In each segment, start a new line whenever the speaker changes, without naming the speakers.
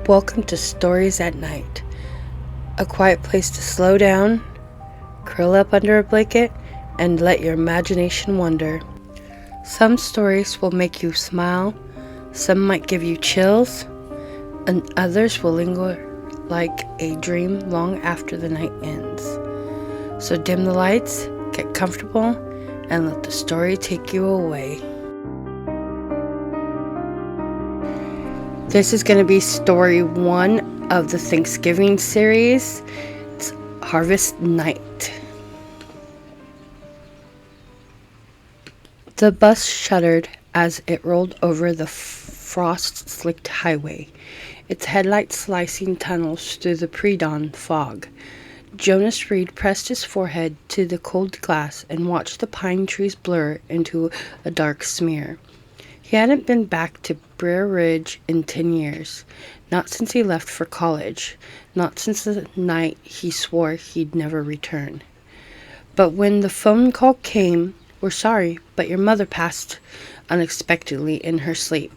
Welcome to Stories at Night, a quiet place to slow down, curl up under a blanket, and let your imagination wander. Some stories will make you smile, some might give you chills, and others will linger like a dream long after the night ends. So dim the lights, get comfortable, and let the story take you away. This is going to be story 1 of the Thanksgiving series. It's Harvest Night. The bus shuddered as it rolled over the frost-slicked highway, its headlights slicing tunnels through the pre-dawn fog. Jonas Reed pressed his forehead to the cold glass and watched the pine trees blur into a dark smear. He hadn't been back to Brer Ridge in 10 years, not since he left for college, not since the night he swore he'd never return. But when the phone call came, "We're sorry, but your mother passed unexpectedly in her sleep,"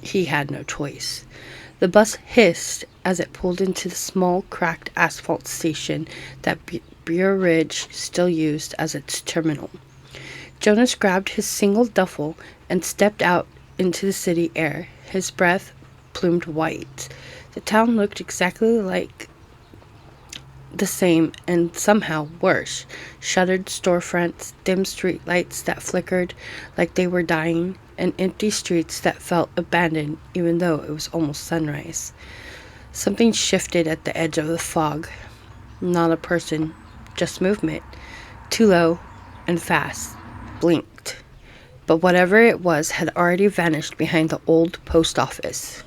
he had no choice. The bus hissed as it pulled into the small, cracked asphalt station that Brer Ridge still used as its terminal. Jonas grabbed his single duffel and stepped out into the city air, his breath plumed white. The town looked exactly like the same and somehow worse. Shuttered storefronts, dim street lights that flickered like they were dying, and empty streets that felt abandoned even though it was almost sunrise. Something shifted at the edge of the fog. Not a person, just movement. Too low and fast. Blinked. But whatever it was had already vanished behind the old post office.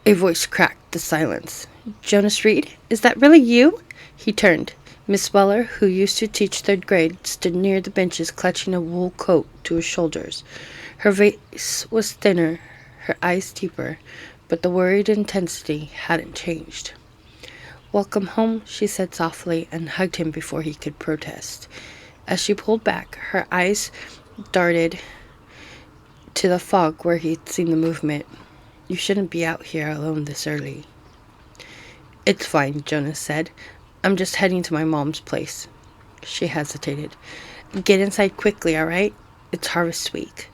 A voice cracked the silence. "Jonas Reed, is that really you?" He turned. Miss Weller, who used to teach 3rd grade, stood near the benches clutching a wool coat to her shoulders. Her face was thinner, her eyes deeper, but the worried intensity hadn't changed. "Welcome home," she said softly, and hugged him before he could protest. As she pulled back, her eyes darted to the fog where he'd seen the movement. "You shouldn't be out here alone this early." "It's fine," Jonas said. "I'm just heading to my mom's place." She hesitated. "Get inside quickly, all right? It's Harvest Week."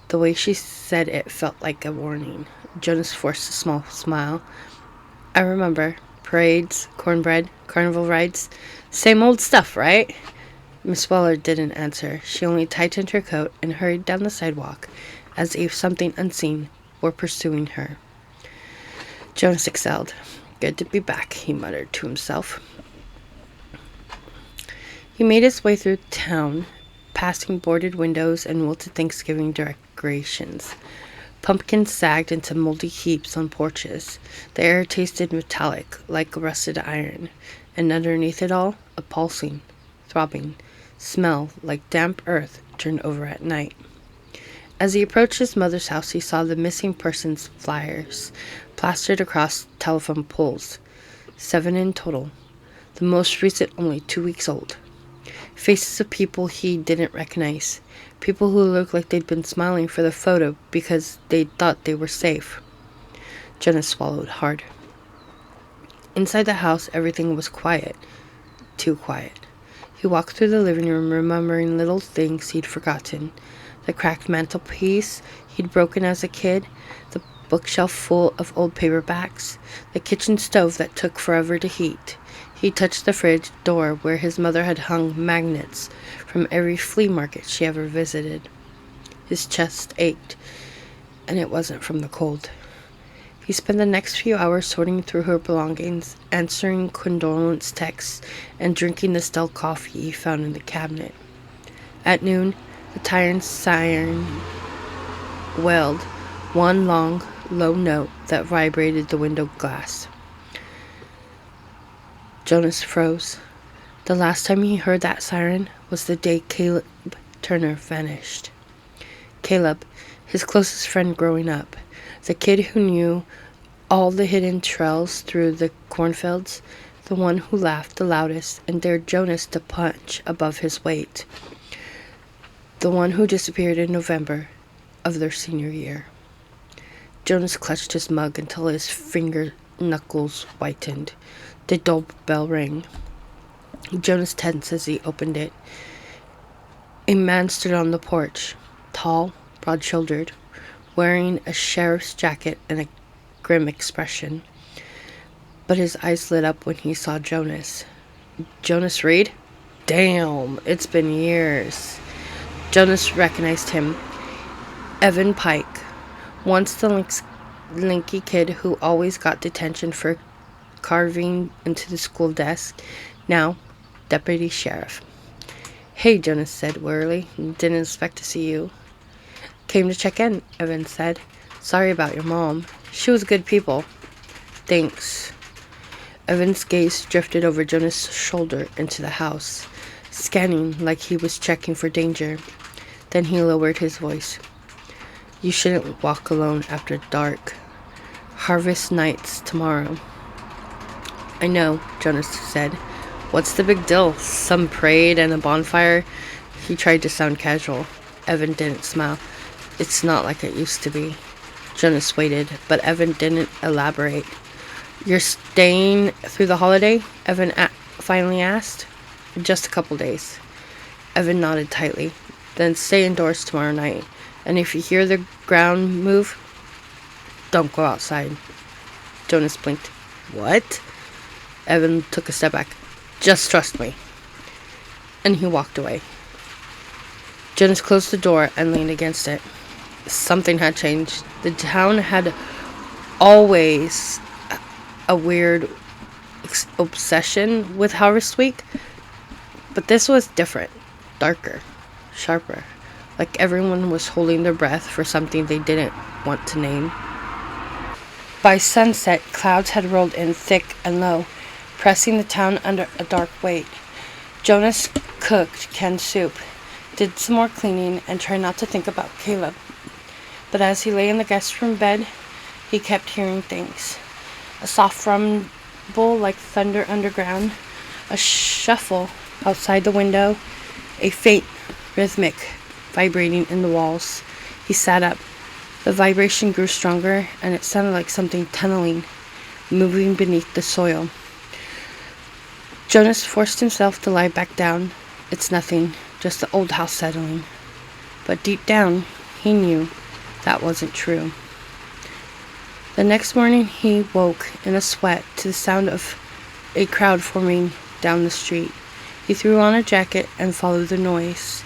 The way she said it felt like a warning. Jonas forced a small smile. "I remember. Parades, cornbread, carnival rides. Same old stuff, right?" Miss Weller didn't answer. She only tightened her coat and hurried down the sidewalk, as if something unseen were pursuing her. Jonas exhaled. "Good to be back," he muttered to himself. He made his way through town, passing boarded windows and wilted Thanksgiving decorations. Pumpkins sagged into moldy heaps on porches. The air tasted metallic, like rusted iron, and underneath it all, a pulsing, throbbing smell like damp earth turned over at night. As he approached his mother's house, he saw the missing persons flyers plastered across telephone poles. 7 in total, the most recent only 2 weeks old. Faces of people he didn't recognize, people who looked like they'd been smiling for the photo because they thought they were safe. Jonas swallowed hard. Inside the house, everything was quiet. Too quiet. He walked through the living room, remembering little things he'd forgotten. The cracked mantelpiece he'd broken as a kid, the bookshelf full of old paperbacks, the kitchen stove that took forever to heat. He touched the fridge door where his mother had hung magnets from every flea market she ever visited. His chest ached, and it wasn't from the cold. He spent the next few hours sorting through her belongings, answering condolence texts, and drinking the stale coffee he found in the cabinet. At noon, the tire siren wailed, one long, low note that vibrated the window glass. Jonas froze. The last time he heard that siren was the day Caleb Turner vanished. Caleb, his closest friend growing up, the kid who knew all the hidden trails through the cornfields, the one who laughed the loudest and dared Jonas to punch above his weight, the one who disappeared in November of their senior year. Jonas clutched his mug until his finger knuckles whitened. The doorbell rang. Jonas tensed as he opened it. A man stood on the porch, tall, broad-shouldered, wearing a sheriff's jacket and a grim expression. But his eyes lit up when he saw Jonas. Jonas Reed? Damn, it's been years. Jonas recognized him. Evan Pike, once the lanky kid who always got detention for carving into the school desk, now deputy sheriff. Hey, Jonas said wearily. Didn't expect to see you. Came to check in, Evan said. Sorry about your mom. She was good people. Thanks. Evan's gaze drifted over Jonas' shoulder into the house, scanning like he was checking for danger. Then he lowered his voice. You shouldn't walk alone after dark. Harvest night's tomorrow. I know, Jonas said. What's the big deal? Some parade and a bonfire? He tried to sound casual. Evan didn't smile. It's not like it used to be. Jonas waited, but Evan didn't elaborate. You're staying through the holiday? Evan finally asked. Just a couple days. Evan nodded tightly. Then stay indoors tomorrow night. And if you hear the ground move, don't go outside. Jonas blinked. What? Evan took a step back. Just trust me. And he walked away. Jonas closed the door and leaned against it. Something had changed. The town had always a weird obsession with Harvest Week, but this was different, darker, sharper, like everyone was holding their breath for something they didn't want to name. By sunset, clouds had rolled in thick and low, pressing the town under a dark weight. Jonas cooked canned soup, did some more cleaning, and tried not to think about Caleb. But as he lay in the guest room bed, he kept hearing things. A soft rumble like thunder underground, a shuffle outside the window, a faint, rhythmic vibrating in the walls. He sat up. The vibration grew stronger, and it sounded like something tunneling, moving beneath the soil. Jonas forced himself to lie back down. It's nothing, just the old house settling. But deep down, he knew that wasn't true. The next morning, he woke in a sweat to the sound of a crowd forming down the street. He threw on a jacket and followed the noise.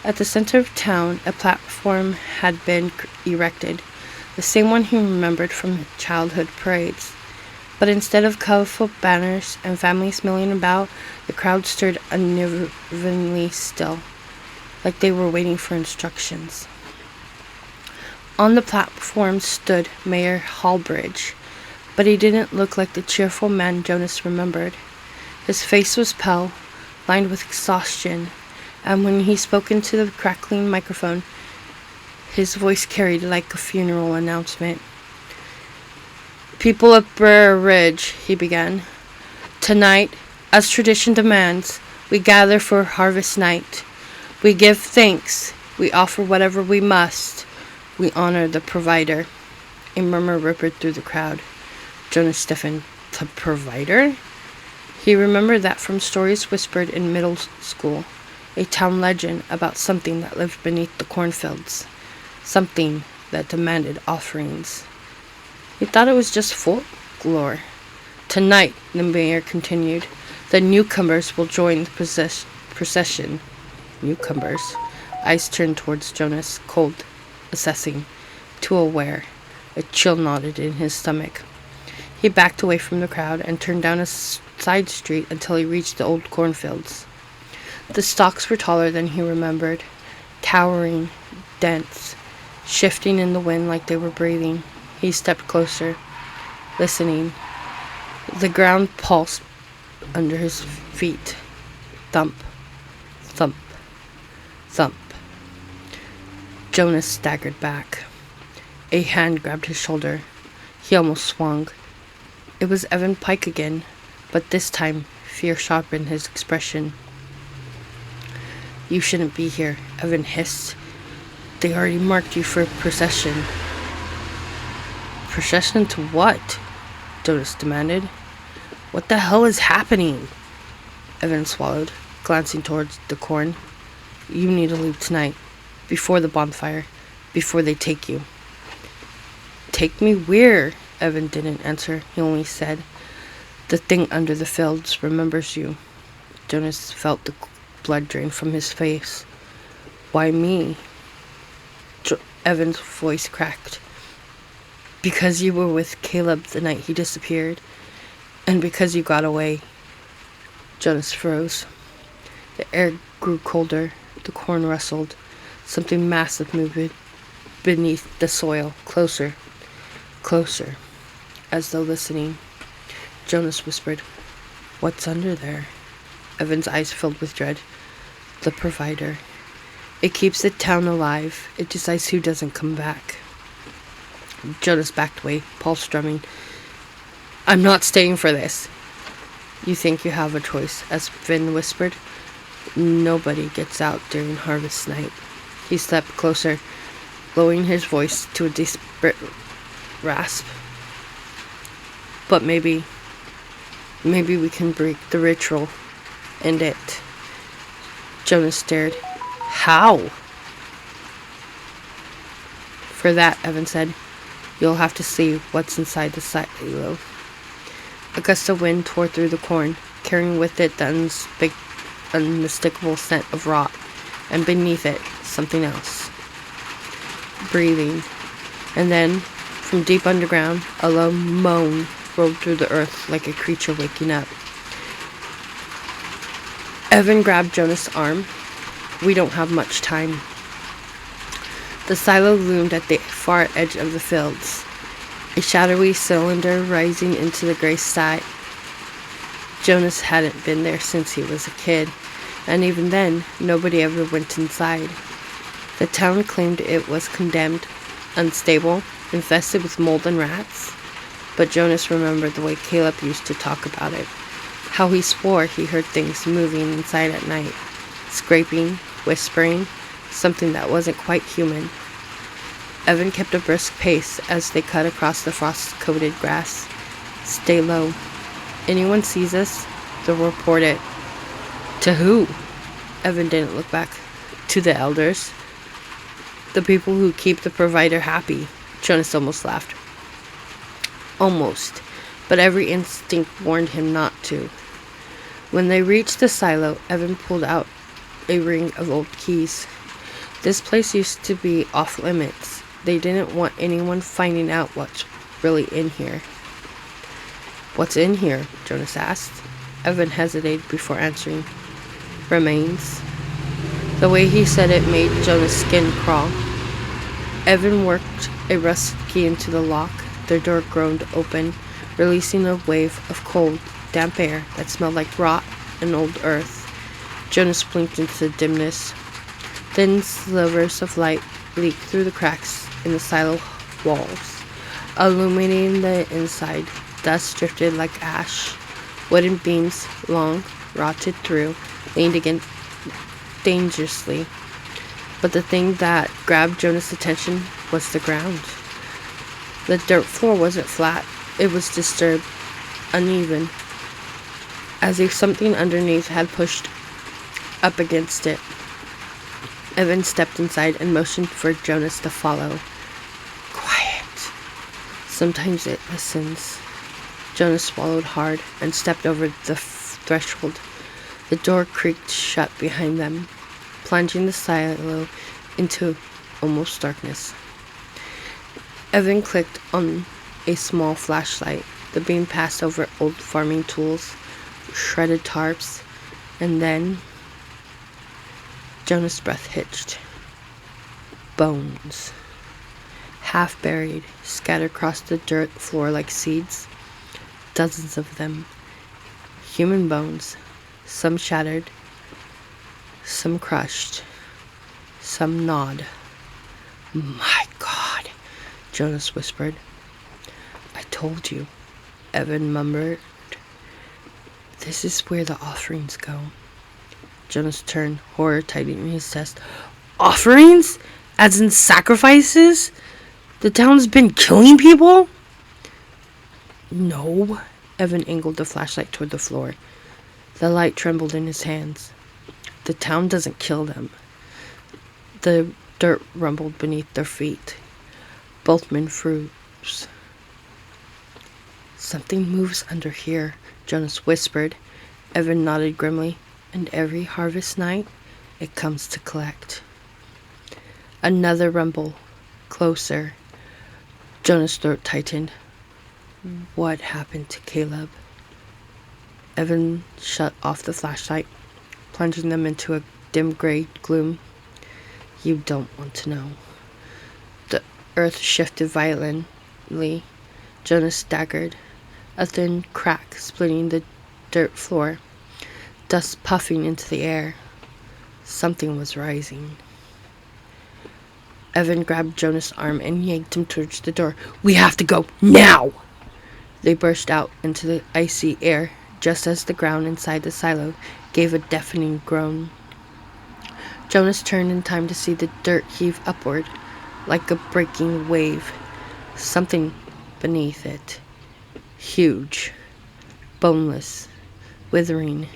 At the center of town, a platform had been erected, the same one he remembered from childhood parades. But instead of colorful banners and families milling about, the crowd stood unevenly still, like they were waiting for instructions. On the platform stood Mayor Hallbridge, but he didn't look like the cheerful man Jonas remembered. His face was pale, lined with exhaustion, and when he spoke into the crackling microphone, his voice carried like a funeral announcement. People of Brer Ridge, he began. Tonight, as tradition demands, we gather for harvest night. We give thanks. We offer whatever we must. We honor the provider. A murmur rippled through the crowd. Jonas stiffened. The provider? He remembered that from stories whispered in middle school, a town legend about something that lived beneath the cornfields, something that demanded offerings. He thought it was just folklore. Tonight, the mayor continued, the newcomers will join the procession. Newcomers. Eyes turned towards Jonas, cold, assessing, too aware. A chill knotted in his stomach. He backed away from the crowd and turned down a side street until he reached the old cornfields. The stalks were taller than he remembered, towering, dense, shifting in the wind like they were breathing. He stepped closer, listening. The ground pulsed under his feet. Thump, thump, thump. Jonas staggered back. A hand grabbed his shoulder. He almost swung. It was Evan Pike again, but this time fear sharpened his expression. You shouldn't be here, Evan hissed. They already marked you for a procession. Procession to what? Jonas demanded. What the hell is happening? Evan swallowed, glancing towards the corn. You need to leave tonight, before the bonfire, before they take you. Take me where? Evan didn't answer. He only said, the thing under the fields remembers you. Jonas felt the blood drain from his face. Why me? Evan's voice cracked. Because you were with Caleb the night he disappeared, and because you got away. Jonas froze. The air grew colder. The corn rustled. Something massive moved beneath the soil, closer, closer, as though listening. Jonas whispered, What's under there? Evan's eyes filled with dread. The provider. It keeps the town alive. It decides who doesn't come back. Jonas backed away, pulse drumming. I'm not staying for this. You think you have a choice, as Finn whispered. Nobody gets out during harvest night. He stepped closer, lowering his voice to a desperate rasp. But maybe we can break the ritual. End it. Jonas stared. How? For that, Evan said, you'll have to see what's inside the silo. A gust of wind tore through the corn, carrying with it the unmistakable scent of rot, and beneath it, something else. Breathing. And then, from deep underground, a low moan rolled through the earth like a creature waking up. Evan grabbed Jonas' arm. We don't have much time. The silo loomed at the far edge of the fields, a shadowy cylinder rising into the gray sky. Jonas hadn't been there since he was a kid, and even then, nobody ever went inside. The town claimed it was condemned, unstable, infested with mold and rats. But Jonas remembered the way Caleb used to talk about it, how he swore he heard things moving inside at night, scraping, whispering, something that wasn't quite human. Evan kept a brisk pace as they cut across the frost-coated grass. Stay low. Anyone sees us, they'll report it. To who? Evan didn't look back. To the elders. The people who keep the provider happy. Jonas almost laughed. Almost. But every instinct warned him not to. When they reached the silo, Evan pulled out a ring of old keys. This place used to be off limits. They didn't want anyone finding out what's really in here. What's in here? Jonas asked. Evan hesitated before answering. Remains. The way he said it made Jonas' skin crawl. Evan worked a rust key into the lock. Their door groaned open, releasing a wave of cold, damp air that smelled like rot and old earth. Jonas blinked into the dimness. Thin slivers of light leaked through the cracks in the silo walls, illuminating the inside. Dust drifted like ash. Wooden beams, long, rotted through, leaned against dangerously. But the thing that grabbed Jonas' attention was the ground. The dirt floor wasn't flat. It was disturbed, uneven, as if something underneath had pushed up against it. Evan stepped inside and motioned for Jonas to follow. Quiet. Sometimes it listens. Jonas swallowed hard and stepped over the threshold. The door creaked shut behind them, plunging the silo into almost darkness. Evan clicked on a small flashlight. The beam passed over old farming tools, shredded tarps, and then Jonas' breath hitched. Bones. Half buried, scattered across the dirt floor like seeds. Dozens of them. Human bones. Some shattered. Some crushed. Some gnawed. My God, Jonas whispered. I told you, Evan murmured. This is where the offerings go. Jonas turned, horror tightening his chest. Offerings? As in sacrifices? The town's been killing people? No. Evan angled the flashlight toward the floor. The light trembled in his hands. The town doesn't kill them. The dirt rumbled beneath their feet. Both men froze. Something moves under here, Jonas whispered. Evan nodded grimly. And every harvest night, it comes to collect. Another rumble. Closer. Jonas' throat tightened. What happened to Caleb? Evan shut off the flashlight, plunging them into a dim gray gloom. You don't want to know. The earth shifted violently. Jonas staggered, a thin crack splitting the dirt floor, dust puffing into the air. Something was rising. Evan grabbed Jonas' arm and yanked him towards the door. We have to go, now! They burst out into the icy air just as the ground inside the silo gave a deafening groan. Jonas turned in time to see the dirt heave upward like a breaking wave. Something beneath it. Huge. Boneless. Withering.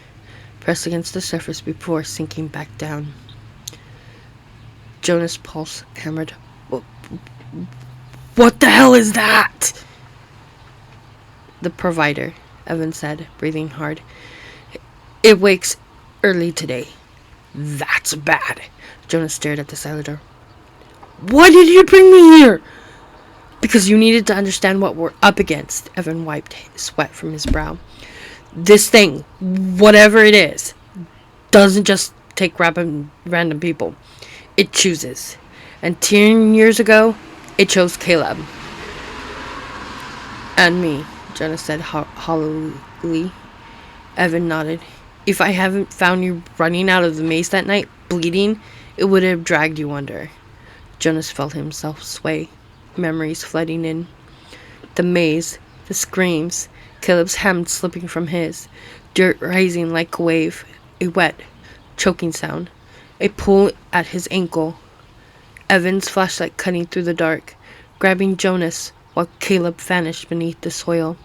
Pressed against the surface before sinking back down. Jonas' pulse hammered. What the hell is that? The provider, Evan said, breathing hard. It wakes early today. That's bad. Jonas stared at the silo door. Why did you bring me here? Because you needed to understand what we're up against. Evan wiped sweat from his brow. This thing, whatever it is, doesn't just take random people. It chooses. And 10 years ago, it chose Caleb. And me, Jonas said hollowly. Evan nodded. If I haven't found you running out of the maze that night, bleeding, it would have dragged you under. Jonas felt himself sway, memories flooding in. The maze, the screams, Caleb's hand slipping from his, dirt rising like a wave, a wet, choking sound, a pull at his ankle. Evan's flashlight cutting through the dark, grabbing Jonas while Caleb vanished beneath the soil.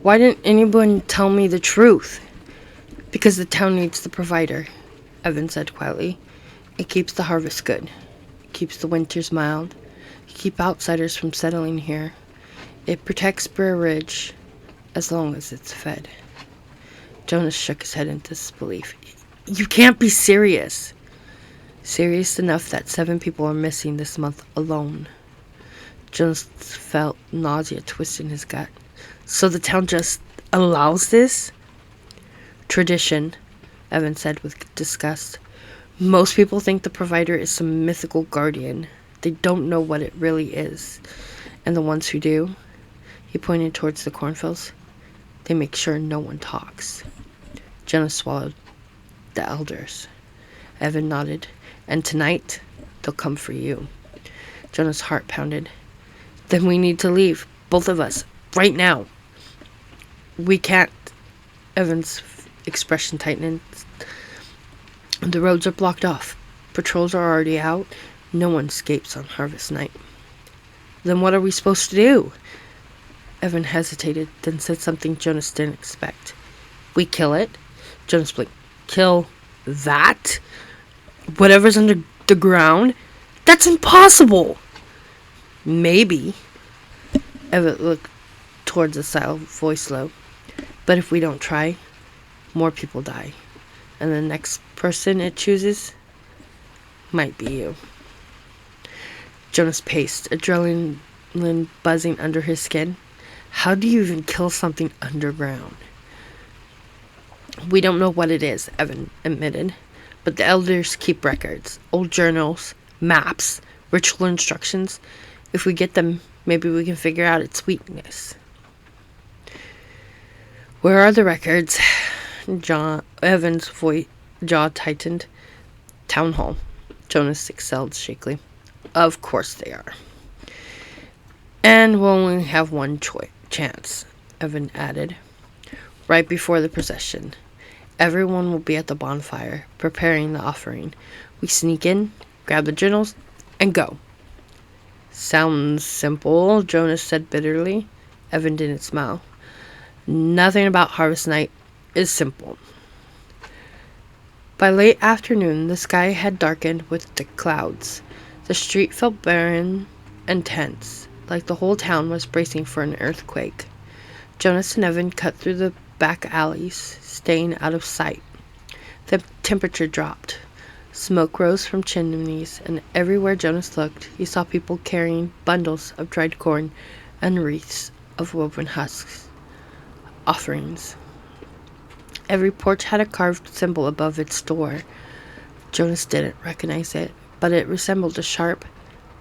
Why didn't anyone tell me the truth? Because the town needs the provider, Evan said quietly. It keeps the harvest good. It keeps the winters mild. It keeps outsiders from settling here. It protects Brer Ridge as long as it's fed. Jonas shook his head in disbelief. You can't be serious. Serious enough that 7 people are missing this month alone. Jonas felt nausea twist in his gut. So the town just allows this? Tradition, Evan said with disgust. Most people think the provider is some mythical guardian. They don't know what it really is. And the ones who do, he pointed towards the cornfields, they make sure no one talks. Jonas swallowed. The elders. Evan nodded. And tonight, they'll come for you. Jonas' heart pounded. Then we need to leave. Both of us. Right now. We can't. Evan's expression tightened. The roads are blocked off. Patrols are already out. No one escapes on harvest night. Then what are we supposed to do? Evan hesitated, then said something Jonas didn't expect. We kill it? Jonas blinked. Kill that? Whatever's under the ground? That's impossible! Maybe. Evan looked towards the silo, voice low. But if we don't try, more people die. And the next person it chooses might be you. Jonas paced, adrenaline buzzing under his skin. How do you even kill something underground? We don't know what it is, Evan admitted. But the elders keep records, old journals, maps, ritual instructions. If we get them, maybe we can figure out its weakness. Where are the records? Evan's jaw tightened. Town hall. Jonas excelled shakily. Of course they are. And we'll only have one chance, Evan added. Right before the procession. Everyone will be at the bonfire, preparing the offering. We sneak in, grab the journals, and go. Sounds simple, Jonas said bitterly. Evan didn't smile. Nothing about harvest night is simple. By late afternoon, the sky had darkened with thick clouds. The street felt barren and tense, like the whole town was bracing for an earthquake. Jonas and Evan cut through the back alleys, staying out of sight. The temperature dropped. Smoke rose from chimneys, and everywhere Jonas looked, he saw people carrying bundles of dried corn and wreaths of woven husks, offerings. Every porch had a carved symbol above its door. Jonas didn't recognize it, but it resembled a sharp,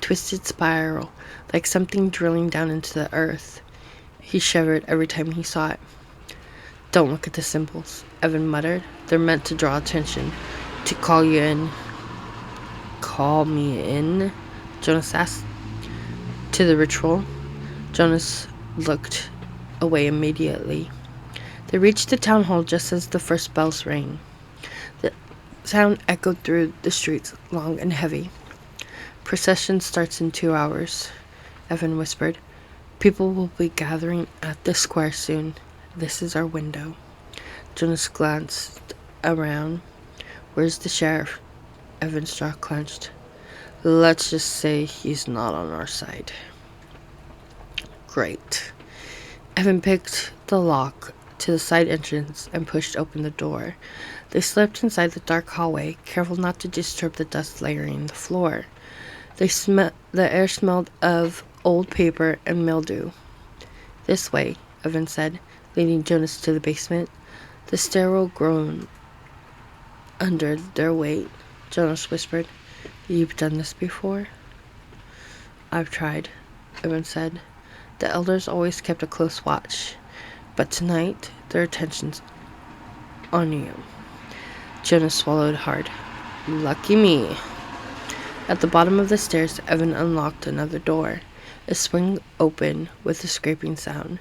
twisted spiral, like something drilling down into the earth. He shivered every time he saw it. "Don't look at the symbols," Evan muttered. "They're meant to draw attention, to call you in." "Call me in?" Jonas asked. "To the ritual." Jonas looked away immediately. They reached the town hall just as the first bells rang. The sound echoed through the streets, long and heavy. "Procession starts in 2 hours," Evan whispered. "People will be gathering at the square soon. This is our window." Jonas glanced around. "Where's the sheriff?" Evan's jaw clenched. "Let's just say he's not on our side." "Great." Evan picked the lock to the side entrance and pushed open the door. They slipped inside the dark hallway, careful not to disturb the dust layering the floor. The air smelled of old paper and mildew. "This way," Evan said, leading Jonas to the basement. The stairwell groaned under their weight. Jonas whispered, "You've done this before?" "I've tried," Evan said. "The elders always kept a close watch, but tonight their attention's on you." Jonas swallowed hard. "Lucky me." At the bottom of the stairs, Evan unlocked another door. It swung open with a scraping sound.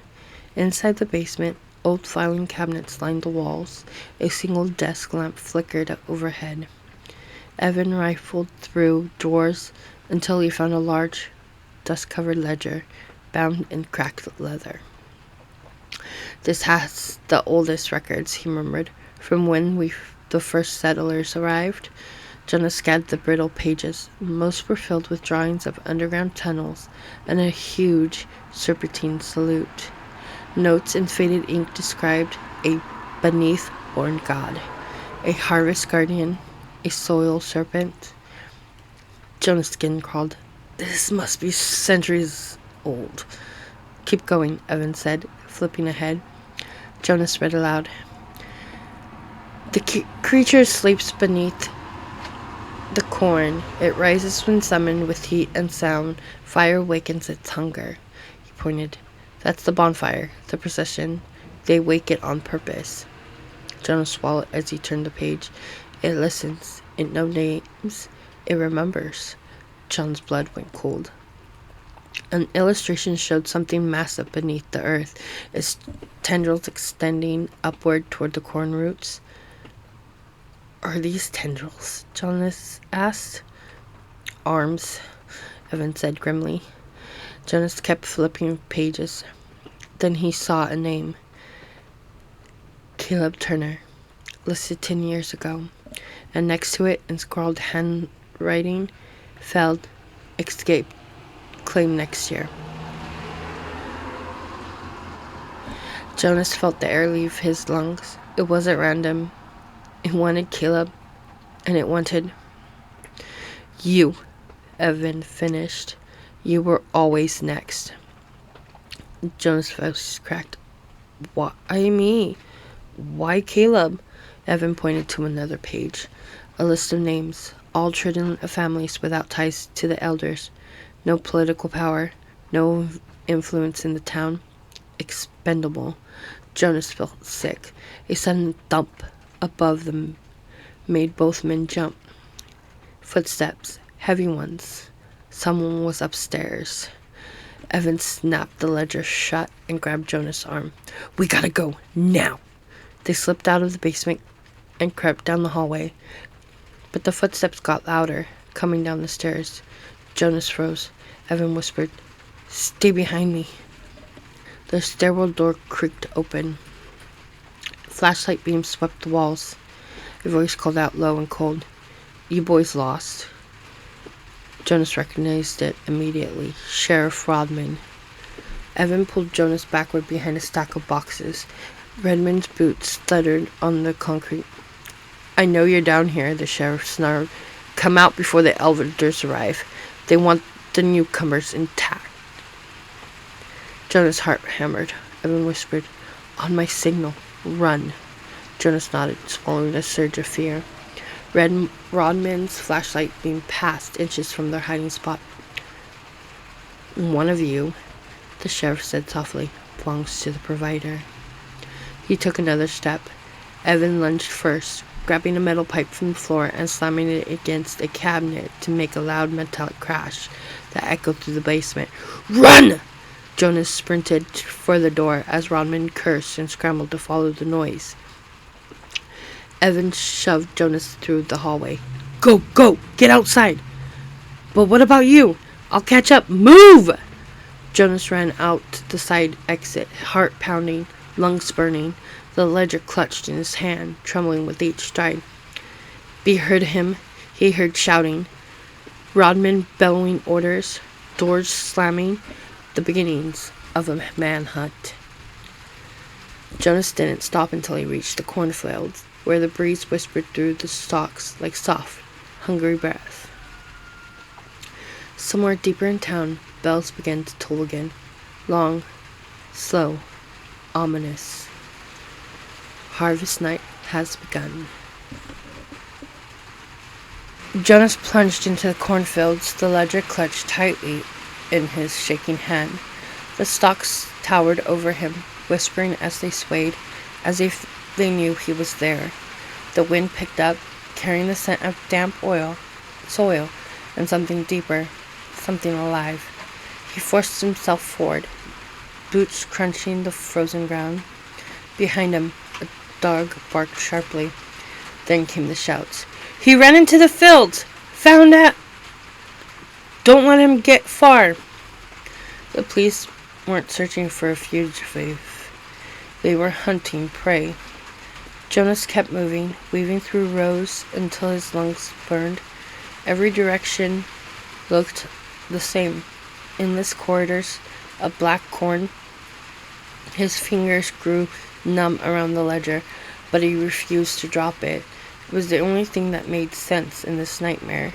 Inside the basement, old filing cabinets lined the walls. A single desk lamp flickered overhead. Evan rifled through drawers until he found a large, dust-covered ledger bound in cracked leather. "This has the oldest records," he murmured, "from when the first settlers arrived." Jonas scanned the brittle pages. Most were filled with drawings of underground tunnels and a huge serpentine salute. Notes in faded ink described a beneath-born god, a harvest guardian, a soil serpent. Jonas' skin crawled. "This must be centuries old." "Keep going," Evan said, flipping ahead. Jonas read aloud. "The creature sleeps beneath the corn. It rises when summoned with heat and sound. Fire wakens its hunger." He pointed. "That's the bonfire, the procession. They wake it on purpose." Jonas swallowed as he turned the page. "It listens. It knows names. It remembers." John's blood went cold. An illustration showed something massive beneath the earth, its tendrils extending upward toward the corn roots. "Are these tendrils?" Jonas asked. "Arms," Evan said grimly. Jonas kept flipping pages. Then he saw a name. Caleb Turner, listed 10 years ago. And next to it, in scrawled handwriting, Feld, escaped, claimed next year. Jonas felt the air leave his lungs. It wasn't random. It wanted Caleb, and it wanted you. Evan finished. "You were always next." Jonas' voice cracked. "Why me? Why Caleb?" Evan pointed to another page. A list of names, all children of families without ties to the elders. No political power, no influence in the town. Expendable. Jonas felt sick. A sudden thump above them made both men jump. Footsteps, heavy ones. Someone was upstairs. Evan snapped the ledger shut and grabbed Jonas' arm. "We gotta go, now!" They slipped out of the basement and crept down the hallway. But the footsteps got louder, coming down the stairs. Jonas froze. Evan whispered, "Stay behind me." The stairwell door creaked open. Flashlight beams swept the walls. A voice called out low and cold, "You boys lost." Jonas recognized it immediately. Sheriff Rodman. Evan pulled Jonas backward behind a stack of boxes. Redmond's boots thuddered on the concrete. "I know you're down here," the sheriff snarled. "Come out before the elevators arrive. They want the newcomers intact." Jonas' heart hammered. Evan whispered, "On my signal, run." Jonas nodded, swallowing a surge of fear. Rodman's flashlight beam passed inches from their hiding spot. "One of you," the sheriff said softly, "belongs to the provider." He took another step. Evan lunged first, grabbing a metal pipe from the floor and slamming it against a cabinet to make a loud metallic crash that echoed through the basement. "Run!" Jonas sprinted for the door as Rodman cursed and scrambled to follow the noise. Evan shoved Jonas through the hallway. "Go, go! Get outside!" "But what about you? I'll catch up! Move!" Jonas ran out the side exit, heart pounding, lungs burning, the ledger clutched in his hand, trembling with each stride. He heard shouting, Rodman bellowing orders, doors slamming, the beginnings of a manhunt. Jonas didn't stop until he reached the cornfields, where the breeze whispered through the stalks like soft, hungry breath. Somewhere deeper in town, bells began to toll again, long, slow, ominous. Harvest night has begun. Jonas plunged into the cornfields, the ledger clutched tightly in his shaking hand. The stalks towered over him, whispering as they swayed, as if they knew he was there. The wind picked up, carrying the scent of damp soil, and something deeper, something alive. He forced himself forward, boots crunching the frozen ground. Behind him, a dog barked sharply. Then came the shouts. "He ran into the fields! Found out! Don't let him get far!" The police weren't searching for a fugitive. They were hunting prey. Jonas kept moving, weaving through rows until his lungs burned. Every direction looked the same. Endless corridors of black corn. His fingers grew numb around the ledger, but he refused to drop it. It was the only thing that made sense in this nightmare.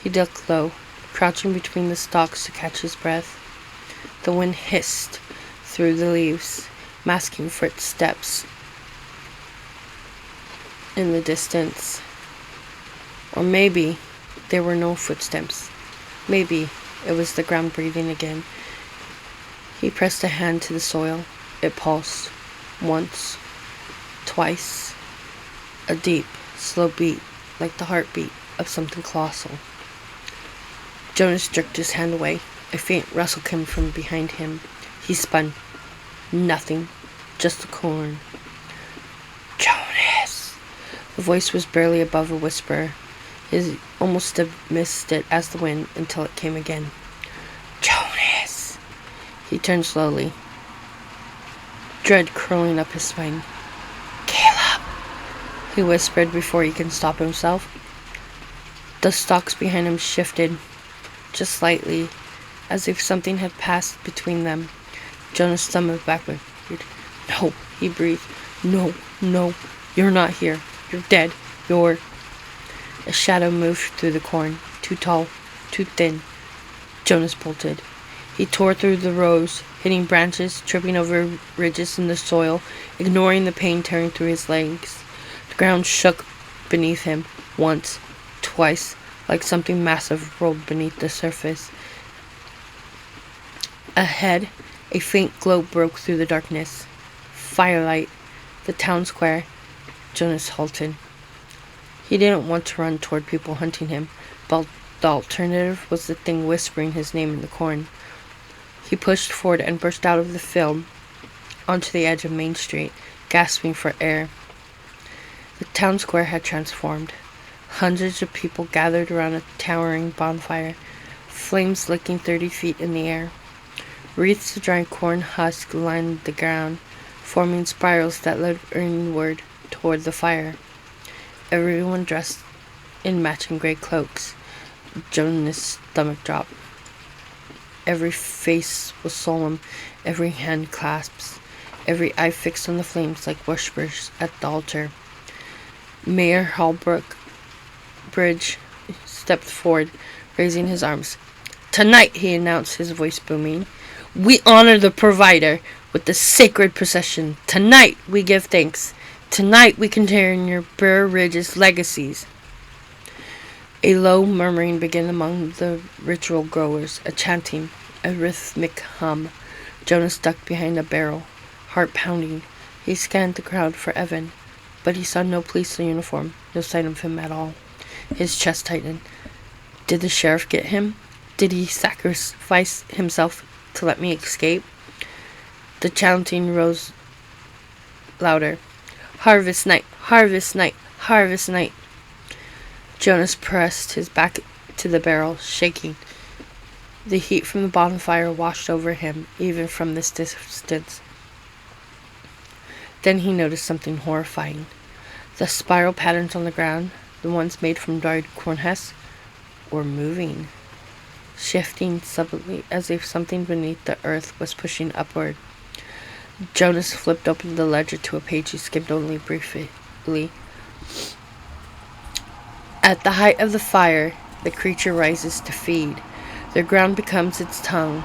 He ducked low, crouching between the stalks to catch his breath. The wind hissed through the leaves, masking footsteps in the distance. Or maybe there were no footsteps. Maybe it was the ground breathing again. He pressed a hand to the soil. It pulsed. Once. Twice. A deep, slow beat, like the heartbeat of something colossal. Jonas jerked his hand away. A faint rustle came from behind him. He spun. Nothing. Just the corn. "Jonas!" The voice was barely above a whisper. He almost missed it as the wind until it came again. "Jonas!" He turned slowly, dread curling up his spine. "Caleb!" he whispered before he could stop himself. The stalks behind him shifted, just slightly, as if something had passed between them. Jonas stumbled backward. "No," he breathed. "No, no, you're not here. You're dead. You're..." A shadow moved through the corn, too tall, too thin. Jonas bolted. He tore through the rows, hitting branches, tripping over ridges in the soil, ignoring the pain tearing through his legs. The ground shook beneath him, once, twice, like something massive rolled beneath the surface. Ahead, a faint glow broke through the darkness. Firelight. The town square. Jonas halted. He didn't want to run toward people hunting him, but the alternative was the thing whispering his name in the corn. He pushed forward and burst out of the field onto the edge of Main Street, gasping for air. The town square had transformed. Hundreds of people gathered around a towering bonfire, flames licking 30 feet in the air. Wreaths of dry corn husk lined the ground, forming spirals that led inward toward the fire. Everyone dressed in matching gray cloaks. Jonas' stomach dropped. Every face was solemn, every hand clasped, every eye fixed on the flames like worshippers at the altar. Mayor Halbrook Bridge stepped forward, raising his arms. "Tonight," he announced, his voice booming, "we honor the provider with the sacred procession. Tonight we give thanks. Tonight we continue Burr Ridge's legacies." A low murmuring began among the ritual growers, a chanting, a rhythmic hum. Jonas ducked behind a barrel, heart pounding. He scanned the crowd for Evan, but he saw no police uniform, no sign of him at all. His chest tightened. Did the sheriff get him? Did he sacrifice himself to let me escape? The chanting rose louder. "Harvest night, harvest night, harvest night." Jonas pressed his back to the barrel, shaking. The heat from the bonfire washed over him, even from this distance. Then he noticed something horrifying. The spiral patterns on the ground, the ones made from dried corn husks, were moving, shifting subtly as if something beneath the earth was pushing upward. Jonas flipped open the ledger to a page he skimmed only briefly. At the height of the fire, the creature rises to feed. The ground becomes its tongue.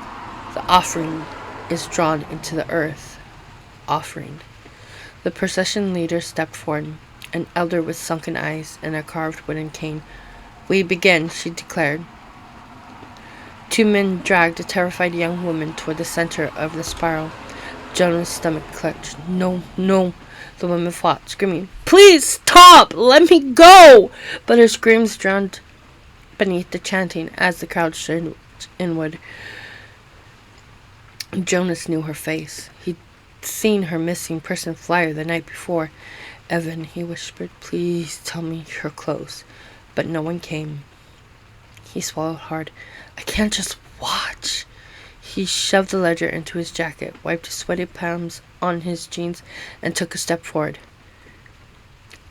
The offering is drawn into the earth. Offering. The procession leader stepped forward, an elder with sunken eyes and a carved wooden cane. "We begin," she declared. Two men dragged a terrified young woman toward the center of the spiral. Jonas' stomach clenched. "No, no." The woman fought, screaming, "Please stop! Let me go!" But her screams drowned beneath the chanting as the crowd surged inward. Jonas knew her face. He'd seen her missing person flyer the night before. "Evan," he whispered, "please tell me you're close." But no one came. He swallowed hard. "I can't just watch." He shoved the ledger into his jacket, wiped his sweaty palms on his jeans, and took a step forward.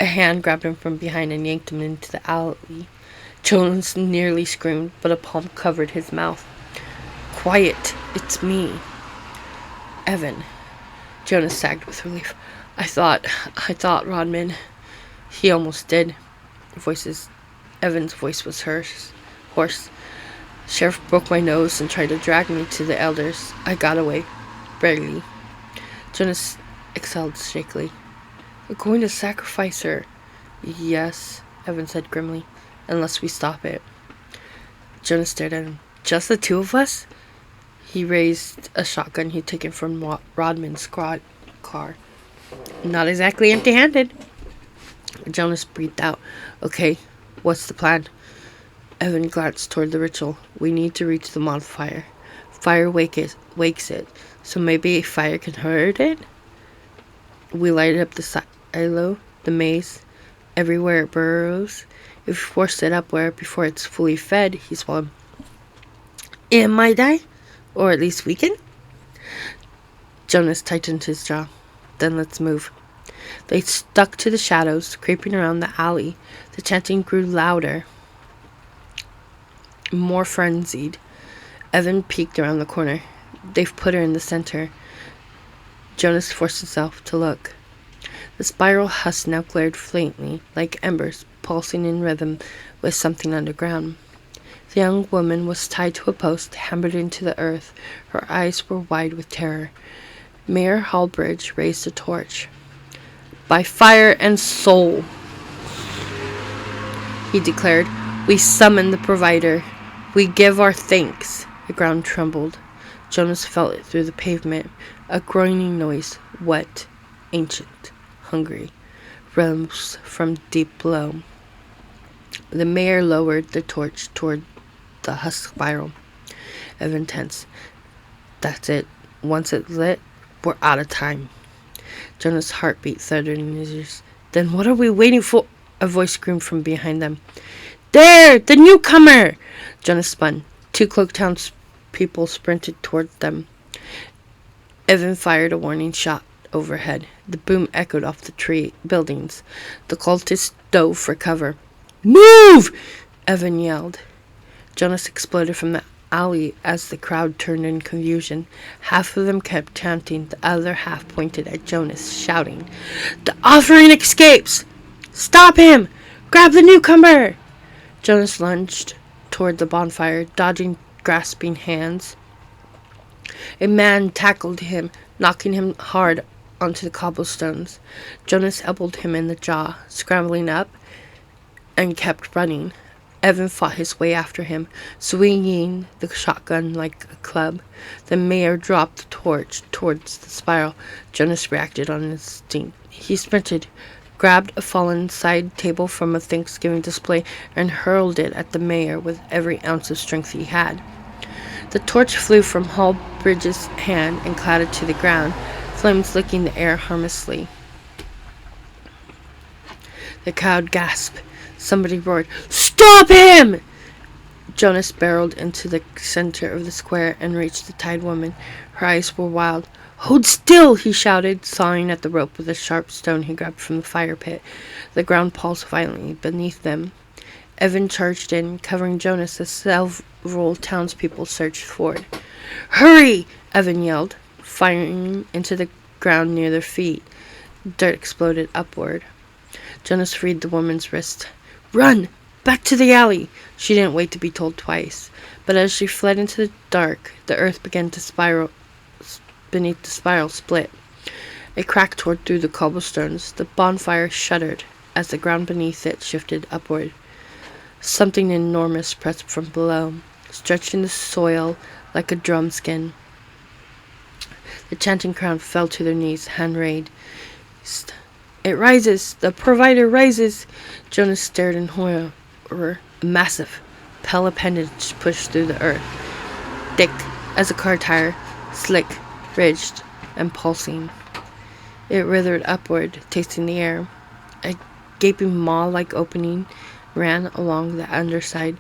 A hand grabbed him from behind and yanked him into the alley. Jonas nearly screamed, but a palm covered his mouth. "Quiet, it's me." "Evan." Jonas sagged with relief. I thought, Rodman." He almost did. Evan's voice was hoarse. "Sheriff broke my nose and tried to drag me to the elders. I got away. Barely." Jonas exhaled shakily. "We're going to sacrifice her." "Yes," Evan said grimly, "unless we stop it." Jonas stared at him. "Just the two of us?" He raised a shotgun he'd taken from Rodman's squad car. "Not exactly empty-handed." Jonas breathed out. "Okay, what's the plan?" Evan glanced toward the ritual. "We need to reach the bonfire. Fire wakes it, so maybe fire can hurt it? We light up the silo, the maze, everywhere it burrows. If we force it up where before it's fully fed," he swallowed, "it might die, or at least weaken." Jonas tightened his jaw. "Then let's move." They stuck to the shadows, creeping around the alley. The chanting grew louder, more frenzied. Evan peeked around the corner. "They've put her in the center." Jonas forced himself to look. The spiral husk now glared faintly, like embers, pulsing in rhythm with something underground. The young woman was tied to a post, hammered into the earth. Her eyes were wide with terror. Mayor Hallbridge raised a torch. "By fire and soul," he declared, "we summon the provider. We give our thanks." The ground trembled. Jonas felt it through the pavement, a groaning noise, wet, ancient, hungry, rose from deep below. The mayor lowered the torch toward the husk spiral. Evan tensed. "That's it. Once it's lit, we're out of time." Jonas' heartbeat thundered in his ears. "Then what are we waiting for?" A voice screamed from behind them. "There! The newcomer!" Jonas spun. Two cloaked townspeople sprinted toward them. Evan fired a warning shot overhead. The boom echoed off the tree buildings. The cultists dove for cover. "Move!" Evan yelled. Jonas exploded from the alley as the crowd turned in confusion. Half of them kept chanting, the other half pointed at Jonas, shouting, "The offering escapes! Stop him! Grab the newcomer!" Jonas lunged toward the bonfire, dodging grasping hands. A man tackled him, knocking him hard onto the cobblestones. Jonas elbowed him in the jaw, scrambling up, and kept running. Evan fought his way after him, swinging the shotgun like a club. The mayor dropped the torch towards the spiral. Jonas reacted on instinct. He sprinted, grabbed a fallen side table from a Thanksgiving display, and hurled it at the mayor with every ounce of strength he had. The torch flew from Hallbridge's hand and clattered to the ground, flames licking the air harmlessly. The crowd gasped. Somebody roared, "Stop him!" Jonas barreled into the center of the square and reached the tied woman. Her eyes were wild. "Hold still!" he shouted, sawing at the rope with a sharp stone he grabbed from the fire pit. The ground pulsed violently beneath them. Evan charged in, covering Jonas as several townspeople surged forward. "Hurry!" Evan yelled, firing into the ground near their feet. Dirt exploded upward. Jonas freed the woman's wrist. "Run! Back to the alley!" She didn't wait to be told twice. But as she fled into the dark, the earth began to spiral beneath the spiral split. A crack tore through the cobblestones. The bonfire shuddered as the ground beneath it shifted upward. Something enormous pressed from below, stretching the soil like a drum skin. The chanting crowd fell to their knees, hand raised. "It rises! The provider rises!" Jonas stared in horror. A massive pell appendage pushed through the earth, thick as a car tire, slick, ridged, and pulsing. It writhed upward, tasting the air. A gaping maw-like opening ran along the underside,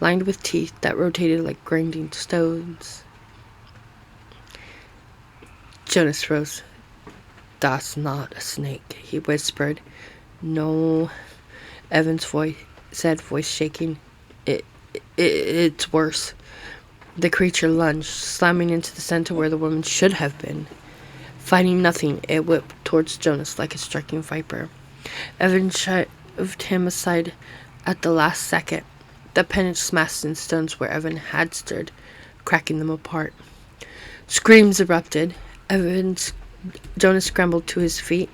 lined with teeth that rotated like grinding stones. Jonas rose. "That's not a snake," he whispered. "No," Evan's voice shaking. It's worse." The creature lunged, slamming into the center where the woman should have been. Finding nothing, it whipped towards Jonas like a striking viper. Evan shoved him aside at the last second. The appendage smashed in stones where Evan had stood, cracking them apart. Screams erupted. Jonas scrambled to his feet.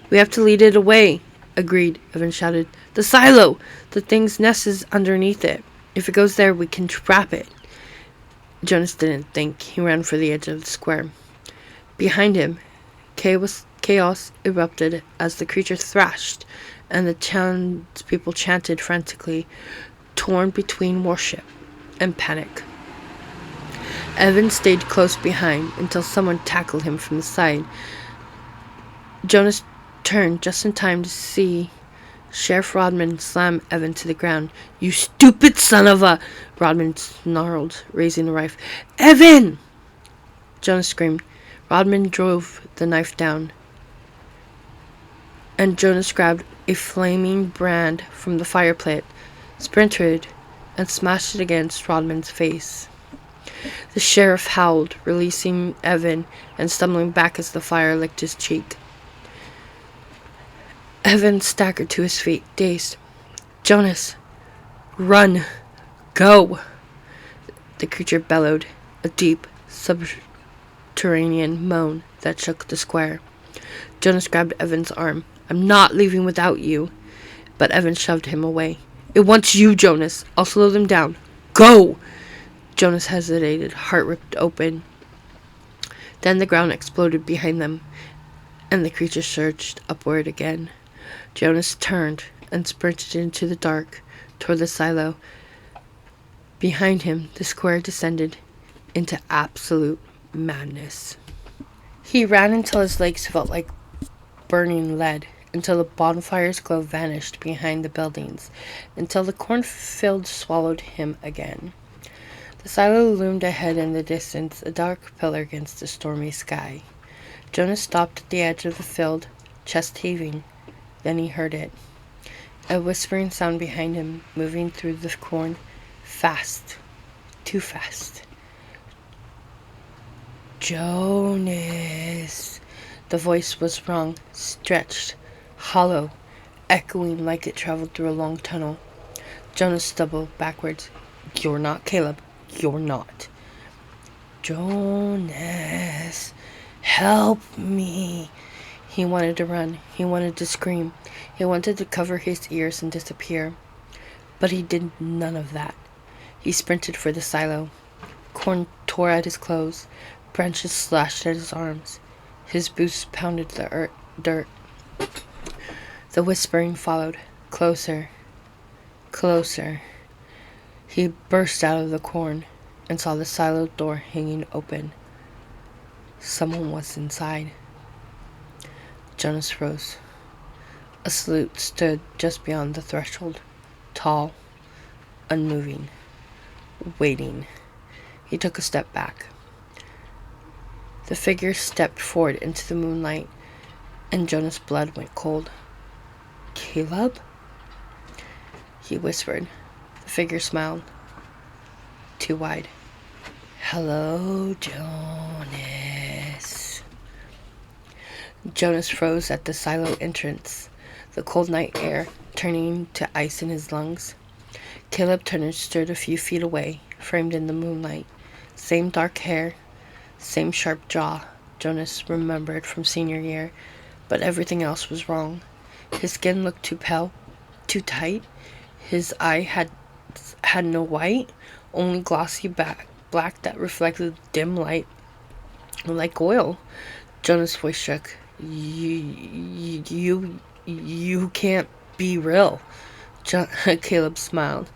"We have to lead it away," agreed, Evan shouted. "The silo! The thing's nest is underneath it. If it goes there, we can trap it." Jonas didn't think. He ran for the edge of the square. Behind him, chaos erupted as the creature thrashed, and the townspeople chanted frantically, torn between worship and panic. Evan stayed close behind until someone tackled him from the side. Jonas turned just in time to see Sheriff Rodman slam Evan to the ground. "You stupid son of a..." Rodman snarled, raising the rifle. "Evan!" Jonas screamed. Rodman drove the knife down, and Jonas grabbed a flaming brand from the fire pit, sprinted, and smashed it against Rodman's face. The sheriff howled, releasing Evan and stumbling back as the fire licked his cheek. Evan staggered to his feet, dazed. "Jonas, run! Go!" The creature bellowed, a deep, subterranean moan that shook the square. Jonas grabbed Evan's arm. "I'm not leaving without you." But Evan shoved him away. "It wants you, Jonas. I'll slow them down. Go!" Jonas hesitated, heart ripped open. Then the ground exploded behind them, and the creature surged upward again. Jonas turned and sprinted into the dark toward the silo. Behind him, the square descended into absolute madness. He ran until his legs felt like burning lead, until the bonfire's glow vanished behind the buildings, until the cornfield swallowed him again. The silo loomed ahead in the distance, a dark pillar against the stormy sky. Jonas stopped at the edge of the field, chest heaving. Then he heard it. A whispering sound behind him, moving through the corn. Fast. Too fast. Jonas. The voice was wrong, stretched, hollow, echoing like it traveled through a long tunnel. Jonas stumbled backwards. You're not Caleb. You're not. Jonas, help me. He wanted to run. He wanted to scream. He wanted to cover his ears and disappear. But he did none of that. He sprinted for the silo. Corn tore at his clothes. Branches slashed at his arms. His boots pounded the dirt. The whispering followed. Closer. Closer. He burst out of the corn and saw the silo door hanging open. Someone was inside. Jonas froze. A salute stood just beyond the threshold, tall, unmoving, waiting. He took a step back. The figure stepped forward into the moonlight, and Jonas' blood went cold. Caleb? He whispered. The figure smiled. Too wide. Hello, Jonas. Jonas froze at the silo entrance, the cold night air turning to ice in his lungs. Caleb Turner stood a few feet away, framed in the moonlight. Same dark hair, same sharp jaw, Jonas remembered from senior year, but everything else was wrong. His skin looked too pale, too tight. His eye had no white, only glossy black that reflected dim light like oil. Jonas' voice shook. You can't be real. Caleb smiled.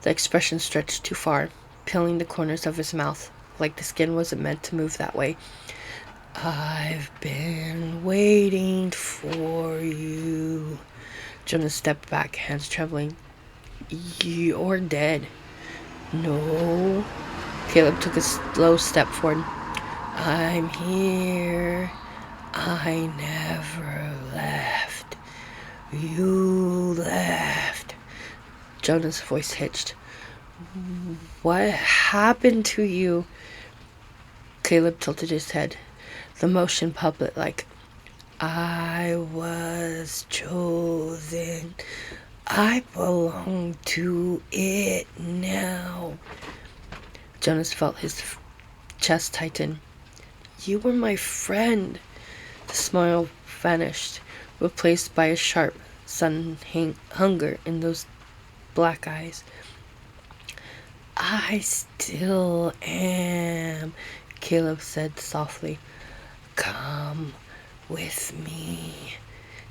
The expression stretched too far, peeling the corners of his mouth, like the skin wasn't meant to move that way. I've been waiting for you. Jonas stepped back, hands trembling. You're dead. No. Caleb took a slow step forward. I'm here. I never left. You left. Jonas' voice hitched. What happened to you? Caleb tilted his head, the motion puppet-like. I was chosen. I belong to it now. Jonas felt his chest tighten. You were my friend. The smile vanished, replaced by a sharp, sudden hunger in those black eyes. I still am, Caleb said softly. Come with me.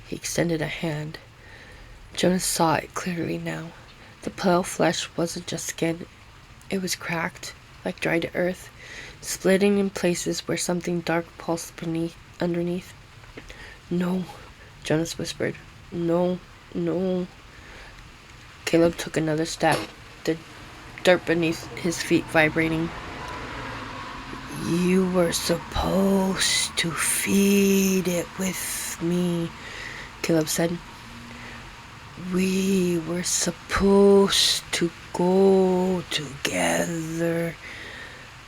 He extended a hand. Jonas saw it clearly now. The pale flesh wasn't just skin. It was cracked, like dried earth, splitting in places where something dark pulsed underneath. No, Jonas whispered. No. Caleb took another step, the dirt beneath his feet vibrating. You were supposed to feed it with me, Caleb said. We were supposed to go together,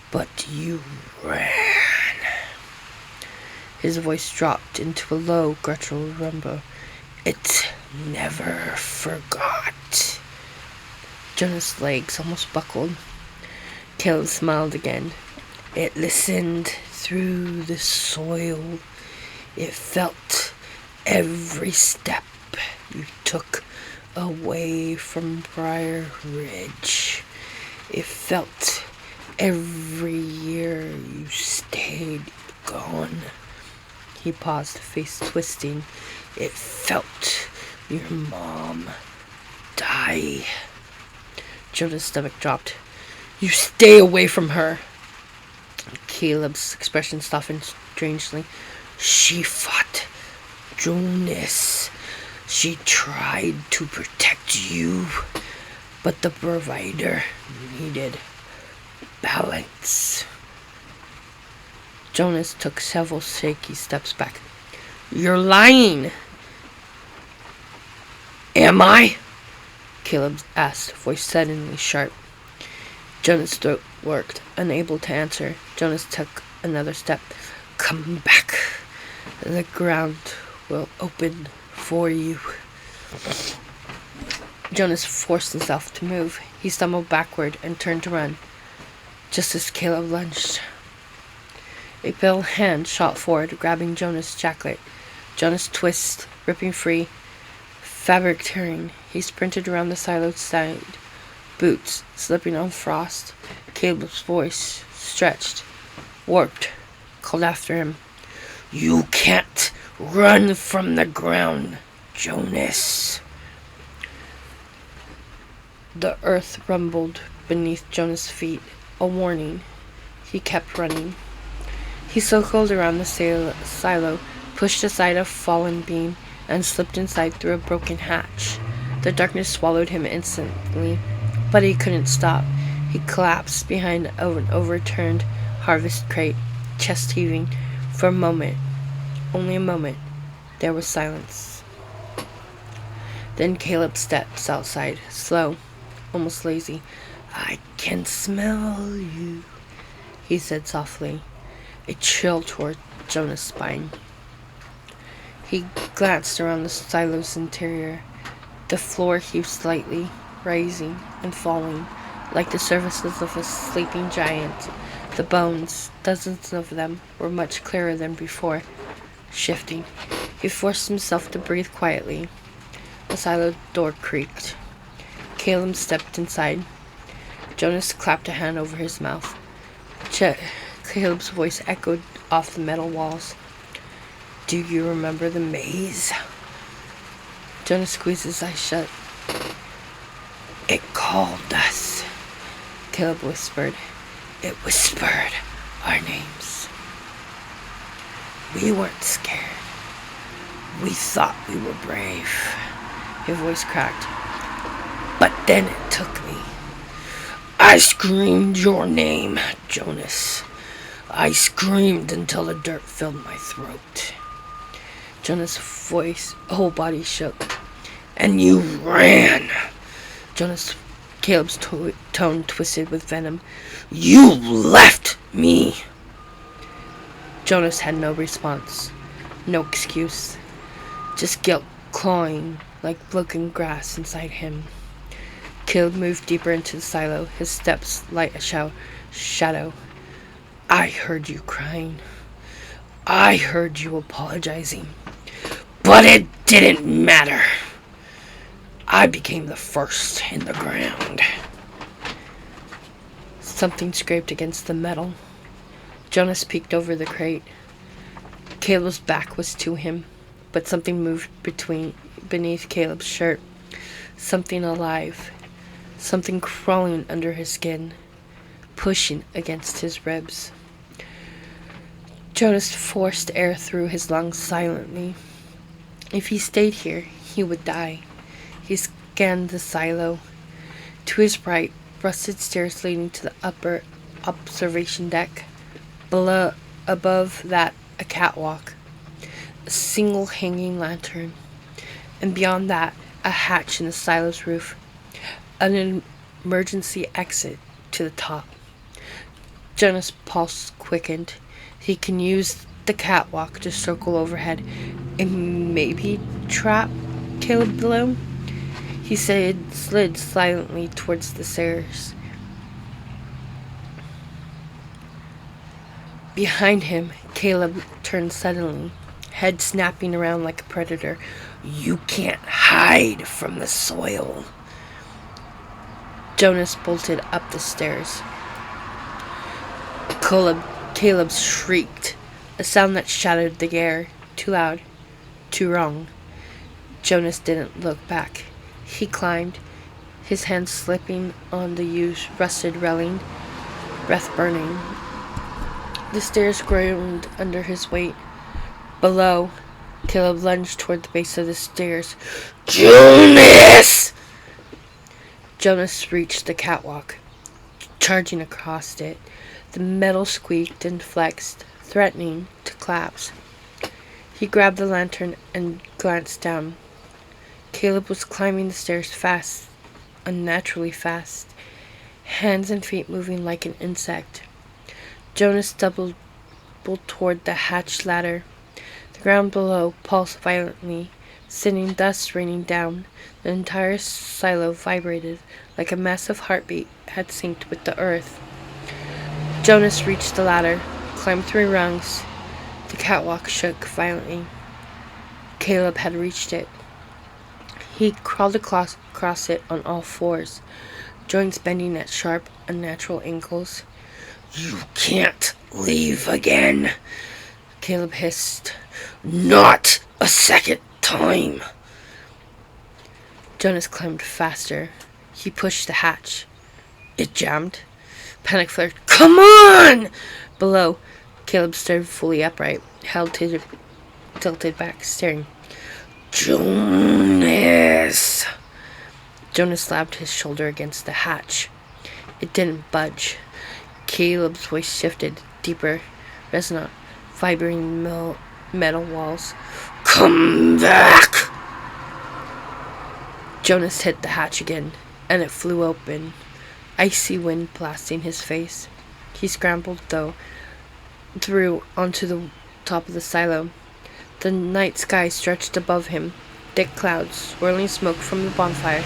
but you ran. His voice dropped into a low, guttural rumble. It never forgot. Jonas' legs almost buckled. Caleb smiled again. It listened through the soil. It felt every step you took away from Briar Ridge. It felt every year you stayed gone. He paused, face twisting. It felt your mom die. Jonas' stomach dropped. You stay away from her. Caleb's expression softened strangely. She fought Jonas. She tried to protect you, but the provider needed Balance. Jonas took several shaky steps back. You're lying! Am I? Caleb asked, voice suddenly sharp. Jonas' throat worked, unable to answer. Jonas took another step. Come back. The ground will open for you. Jonas forced himself to move. He stumbled backward and turned to run, just as Caleb lunged. A pale hand shot forward, grabbing Jonas' jacket. Jonas twisted, ripping free, fabric tearing. He sprinted around the silo's side, boots slipping on frost. Caleb's voice, stretched, warped, called after him. You can't run from the ground, Jonas. The earth rumbled beneath Jonas' feet, a warning. He kept running. He circled around the silo, pushed aside a fallen beam, and slipped inside through a broken hatch. The darkness swallowed him instantly, but he couldn't stop. He collapsed behind an overturned harvest crate, chest heaving. For a moment, only a moment, there was silence. Then Caleb steps outside, slow, almost lazy. I can smell you, he said softly. A chill tore Jonas' spine. He glanced around the silo's interior. The floor heaved slightly, rising and falling, like the surfaces of a sleeping giant. The bones, dozens of them, were much clearer than before, shifting. He forced himself to breathe quietly. The silo door creaked. Caleb stepped inside. Jonas clapped a hand over his mouth. Caleb's voice echoed off the metal walls. Do you remember the maze? Jonas squeezed his eyes shut. It called us, Caleb whispered. It whispered our names. We weren't scared. We thought we were brave. His voice cracked. But then it took me. I screamed your name, Jonas. I screamed until the dirt filled my throat. Jonas' whole body shook. And you ran. Caleb's tone twisted with venom. You left me. Jonas had no response, no excuse, just guilt clawing like broken grass inside him. Caleb moved deeper into the silo, his steps light a shadow. I heard you crying. I heard you apologizing. But it didn't matter. I became the first in the ground. Something scraped against the metal. Jonas peeked over the crate. Caleb's back was to him, but something moved beneath Caleb's shirt. Something alive. Something crawling under his skin, pushing against his ribs. Jonas forced air through his lungs silently. If he stayed here, he would die. He scanned the silo. To his right, rusted stairs leading to the upper observation deck. Above that, a catwalk. A single hanging lantern. And beyond that, a hatch in the silo's roof. An emergency exit to the top. Jonas' pulse quickened. He can use the catwalk to circle overhead and maybe trap Caleb below. He slid silently towards the stairs. Behind him, Caleb turned suddenly, head snapping around like a predator. You can't hide from the soil. Jonas bolted up the stairs. Caleb shrieked, a sound that shattered the air. Too loud, too wrong. Jonas didn't look back. He climbed, his hands slipping on the used rusted railing, breath burning. The stairs groaned under his weight. Below, Caleb lunged toward the base of the stairs. Jonas! Jonas reached the catwalk. charging across it. The metal squeaked and flexed, threatening to collapse. He grabbed the lantern and glanced down. Caleb was climbing the stairs fast, unnaturally fast, hands and feet moving like an insect. Jonas doubled toward the hatch ladder. The ground below pulsed violently, sending dust raining down. The entire silo vibrated like a massive heartbeat had synced with the earth. Jonas reached the ladder, climbed 3 rungs. The catwalk shook violently. Caleb had reached it. He crawled across it on all 4s, joints bending at sharp, unnatural angles. "You can't leave again," Caleb hissed. "Not a second time." Jonas climbed faster. He pushed the hatch. It jammed. Panic flared. "Come on!" Below, Caleb stood fully upright, tilted back, staring. "Jonas!" Jonas slapped his shoulder against the hatch. It didn't budge. Caleb's voice shifted, deeper, resonant, vibrating metal walls. "Come back!" Jonas hit the hatch again, and it flew open, icy wind blasting his face. He scrambled, through onto the top of the silo. The night sky stretched above him, thick clouds, swirling smoke from the bonfire,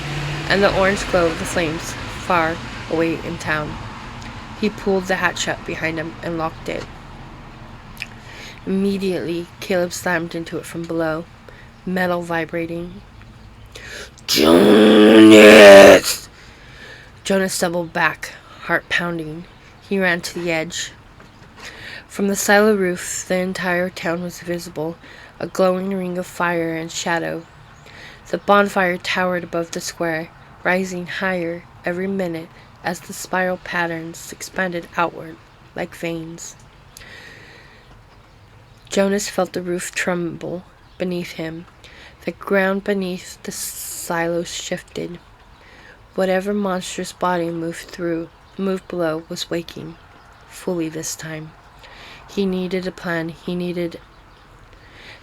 and the orange glow of the flames far away in town. He pulled the hatch shut behind him and locked it. Immediately, Caleb slammed into it from below, metal vibrating. "Jonas!" Jonas doubled back, heart pounding. He ran to the edge. From the silo roof, the entire town was visible, a glowing ring of fire and shadow. The bonfire towered above the square, rising higher every minute as the spiral patterns expanded outward like veins. Jonas felt the roof tremble beneath him. The ground beneath the silos shifted. Whatever monstrous body moved below was waking, fully this time. He needed a plan.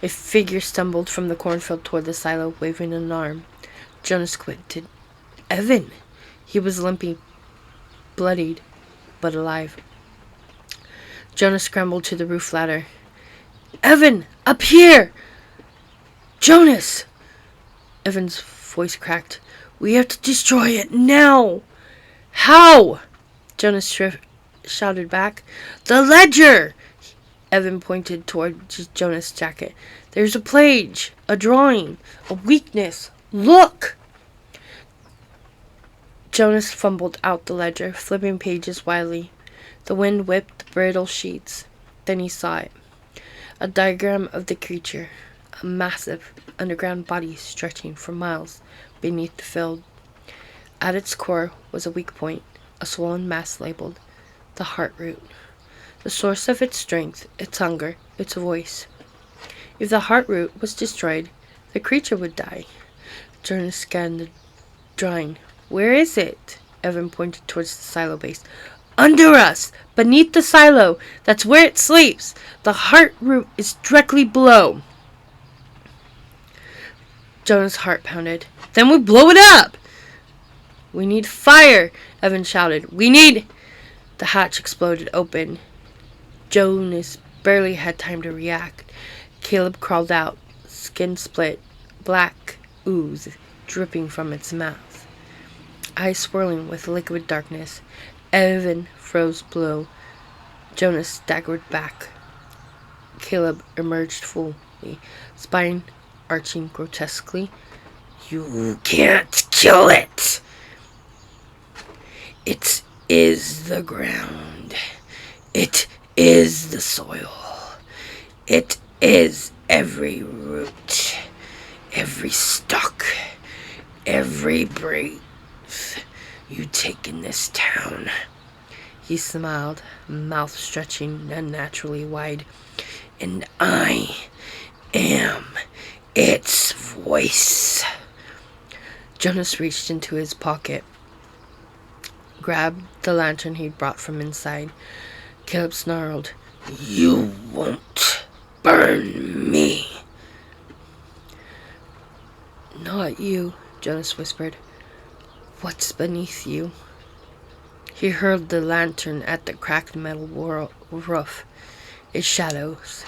A figure stumbled from the cornfield toward the silo, waving an arm. Jonas squinted. Evan! He was limping, bloodied, but alive. Jonas scrambled to the roof ladder. "Evan! Up here! Jonas!" Evan's voice cracked. "We have to destroy it now!" "How?" Jonas shouted back. "The ledger!" Evan pointed toward Jonas' jacket. "There's a page, a drawing, a weakness. Look!" Jonas fumbled out the ledger, flipping pages wildly. The wind whipped the brittle sheets. Then he saw it. A diagram of the creature. A massive, underground body stretching for miles beneath the field. At its core was a weak point, a swollen mass labeled the heart root. The source of its strength, its hunger, its voice. If the heart root was destroyed, the creature would die. Jonas scanned the drawing. "Where is it?" Evan pointed towards the silo base. "Under us! Beneath the silo! That's where it sleeps! The heart root is directly below!" Jonas' heart pounded. "Then we blow it up!" "We need fire!" Evan shouted. "We need—" The hatch exploded open. Jonas barely had time to react. Caleb crawled out, skin split, black ooze dripping from its mouth, eyes swirling with liquid darkness. Evan froze below. Jonas staggered back. Caleb emerged fully, spine arching grotesquely. "You can't kill it! It is the ground. It is the soil. It is every root, every stalk, every breath you take in this town." He smiled, mouth stretching unnaturally wide. "And I am its voice." Jonas reached into his pocket, grabbed the lantern he'd brought from inside. Caleb snarled, "You won't burn me." "Not you," Jonas whispered. "What's beneath you?" He hurled the lantern at the cracked metal roof. Its shadows,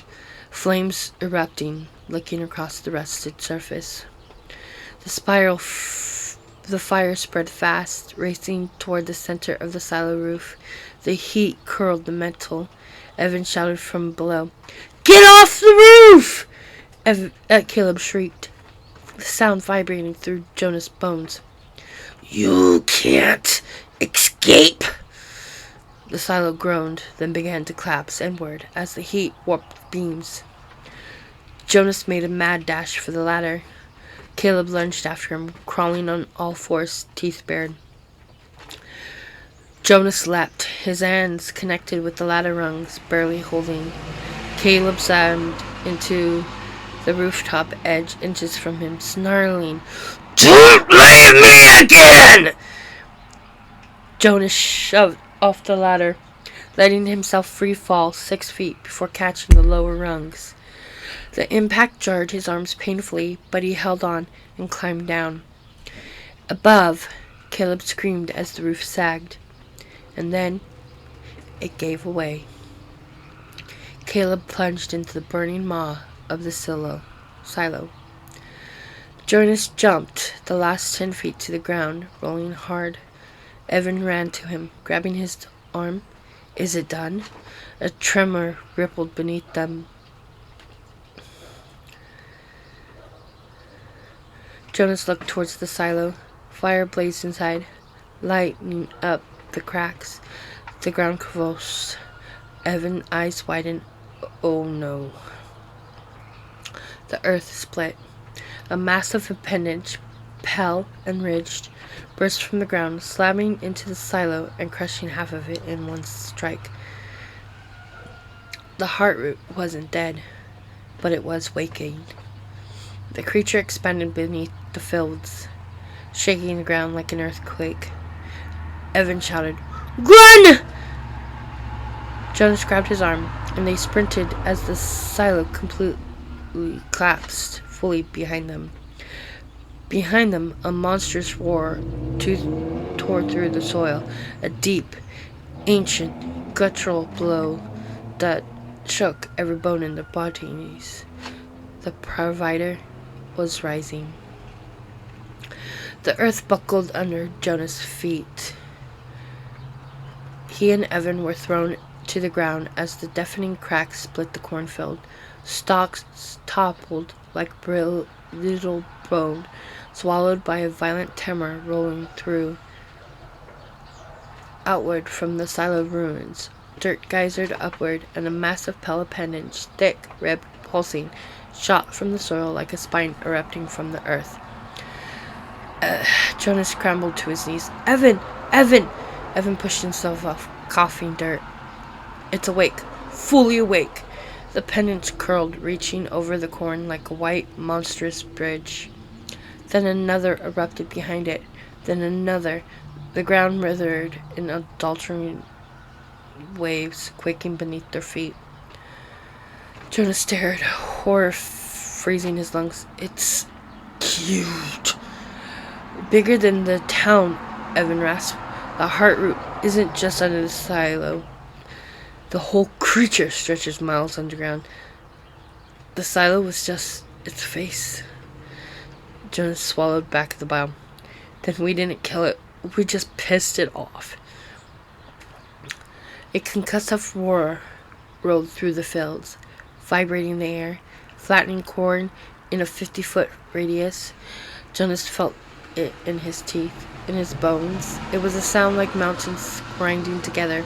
flames erupting, licking across the rusted surface. The fire spread fast, racing toward the center of the silo roof. The heat curled the metal. Evan shouted from below, "Get off the roof!" Caleb shrieked, the sound vibrating through Jonas' bones. "You can't escape!" The silo groaned, then began to collapse inward as the heat warped beams. Jonas made a mad dash for the ladder. Caleb lunged after him, crawling on all fours, teeth bared. Jonas leapt, his hands connected with the ladder rungs, barely holding. Caleb slammed into the rooftop edge inches from him, snarling, "Don't leave me again!" Jonas shoved off the ladder, letting himself free fall 6 feet before catching the lower rungs. The impact jarred his arms painfully, but he held on and climbed down. Above, Caleb screamed as the roof sagged, and then it gave way. Caleb plunged into the burning maw of the silo. Jonas jumped the last 10 feet to the ground, rolling hard. Evan ran to him, grabbing his arm. "Is it done?" A tremor rippled beneath them. Jonas looked towards the silo. Fire blazed inside, lighting up the cracks. The ground convulsed. Evan's eyes widened. Oh no. The earth split. A massive appendage, pale and ridged, burst from the ground, slamming into the silo and crushing half of it in one strike. The heartroot wasn't dead, but it was waking. The creature expanded beneath the fields, shaking the ground like an earthquake. Evan shouted, "Run!" Jonas grabbed his arm, and they sprinted as the silo completely collapsed fully behind them. Behind them, a monstrous roar tore through the soil, a deep, ancient, guttural blow that shook every bone in their bodies. The provider was rising. The earth buckled under Jonas' feet. He and Evan were thrown to the ground as the deafening crack split the cornfield. Stalks toppled like brittle bone, swallowed by a violent tremor rolling through outward from the silo ruins. Dirt geysered upward, and a massive pale appendage, thick, ribbed, pulsing, shot from the soil like a spine erupting from the earth. Jonas scrambled to his knees. "Evan! Evan!" Evan pushed himself off, coughing dirt. "It's awake. Fully awake." The appendage curled, reaching over the corn like a white, monstrous bridge. Then another erupted behind it. Then another. The ground writhed in adulterating waves, quaking beneath their feet. Jonas stared, horror freezing his lungs. "It's huge." "Bigger than the town," Evan rasped. "The heartroot isn't just under the silo. The whole creature stretches miles underground." The silo was just its face. Jonas swallowed back the bile. "Then we didn't kill it. We just pissed it off." A concussive roar rolled through the fields, vibrating the air, flattening corn in a 50-foot radius. Jonas felt it in his teeth, in his bones. It was a sound like mountains grinding together.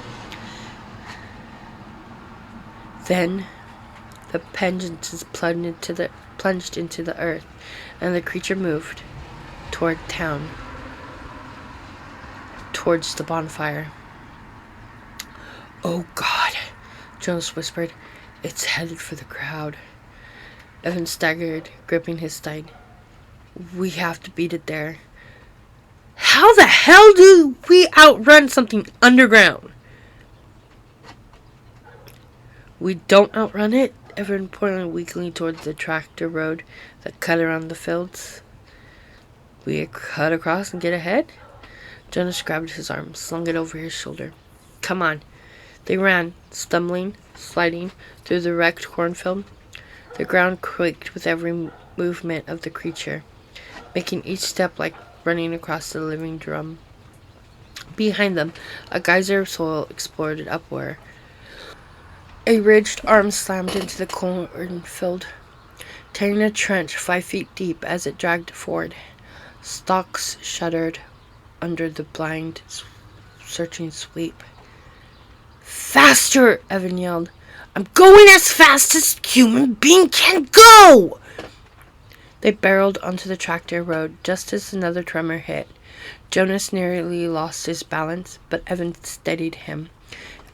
Then the appendages plunged into the earth, and the creature moved toward town, towards the bonfire. "Oh God," Jonas whispered. "It's headed for the crowd." Evan staggered, gripping his side. "We have to beat it there."
How the hell do we outrun something underground? We don't outrun it, Evan pointed weakly towards the tractor road that cut around the fields. We cut across and get ahead? Jonas grabbed his arm, slung it over his shoulder. Come on. They ran, stumbling, sliding, through the wrecked cornfield. The ground quaked with every movement of the creature, making each step like running across a living drum. Behind them, a geyser of soil exploded upward. A ridged arm slammed into the cornfield, tearing a trench 5 feet deep as it dragged forward. Stalks shuddered under the blind, searching sweep. Faster! Evan yelled. I'm going as fast as human being can go! They barreled onto the tractor road just as another tremor hit. Jonas nearly lost his balance, but Evan steadied him.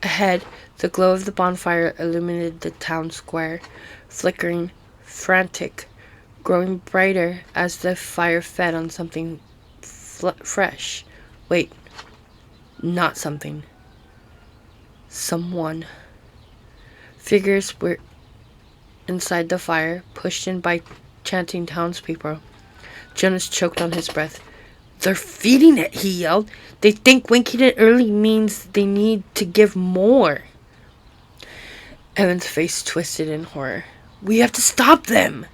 Ahead, the glow of the bonfire illuminated the town square, flickering, frantic, growing brighter as the fire fed on something fresh. Wait, not something. Someone. Figures were inside the fire, pushed in by chanting townspeople. Jonas choked on his breath. They're feeding it, he yelled. They think winking it early means they need to give more. Evan's face twisted in horror. We have to stop them!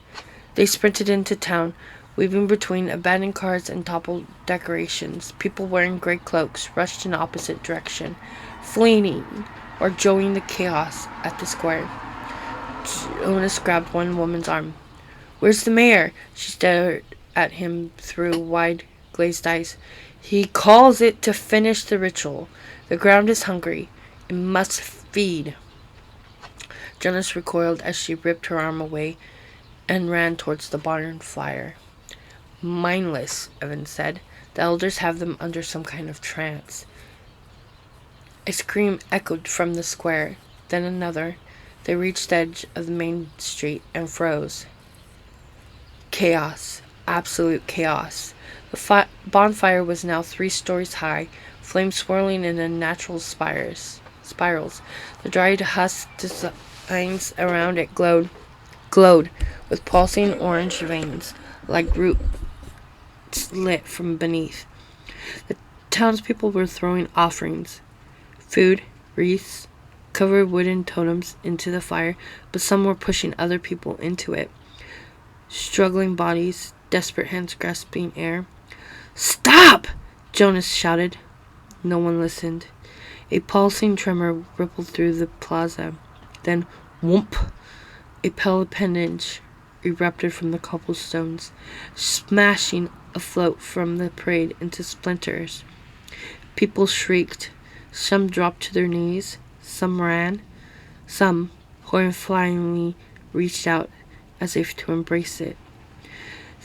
They sprinted into town, weaving between abandoned cars and toppled decorations. People wearing gray cloaks rushed in opposite direction, fleeing or joining the chaos at the square. Jonas grabbed one woman's arm. Where's the mayor? She stared at him through wide glazed eyes. He calls it to finish the ritual. The ground is hungry. It must feed. Jonas recoiled as she ripped her arm away and ran towards the barn fire. Mindless, Evan said. The elders have them under some kind of trance. A scream echoed from the square, then another. They reached the edge of the main street and froze. Chaos. Absolute chaos. The bonfire was now 3 stories high, flames swirling in unnatural spirals. The dried husk designs around it glowed with pulsing orange veins, like roots lit from beneath. The townspeople were throwing offerings, food, wreaths, covered wooden totems into the fire, but some were pushing other people into it. Struggling bodies, desperate hands grasping air. Stop! Jonas shouted. No one listened. A pulsing tremor rippled through the plaza. Then, whoomp! A pale appendage erupted from the cobblestones, smashing a float from the parade into splinters. People shrieked. Some dropped to their knees. Some ran. Some, horrifyingly, reached out as if to embrace it.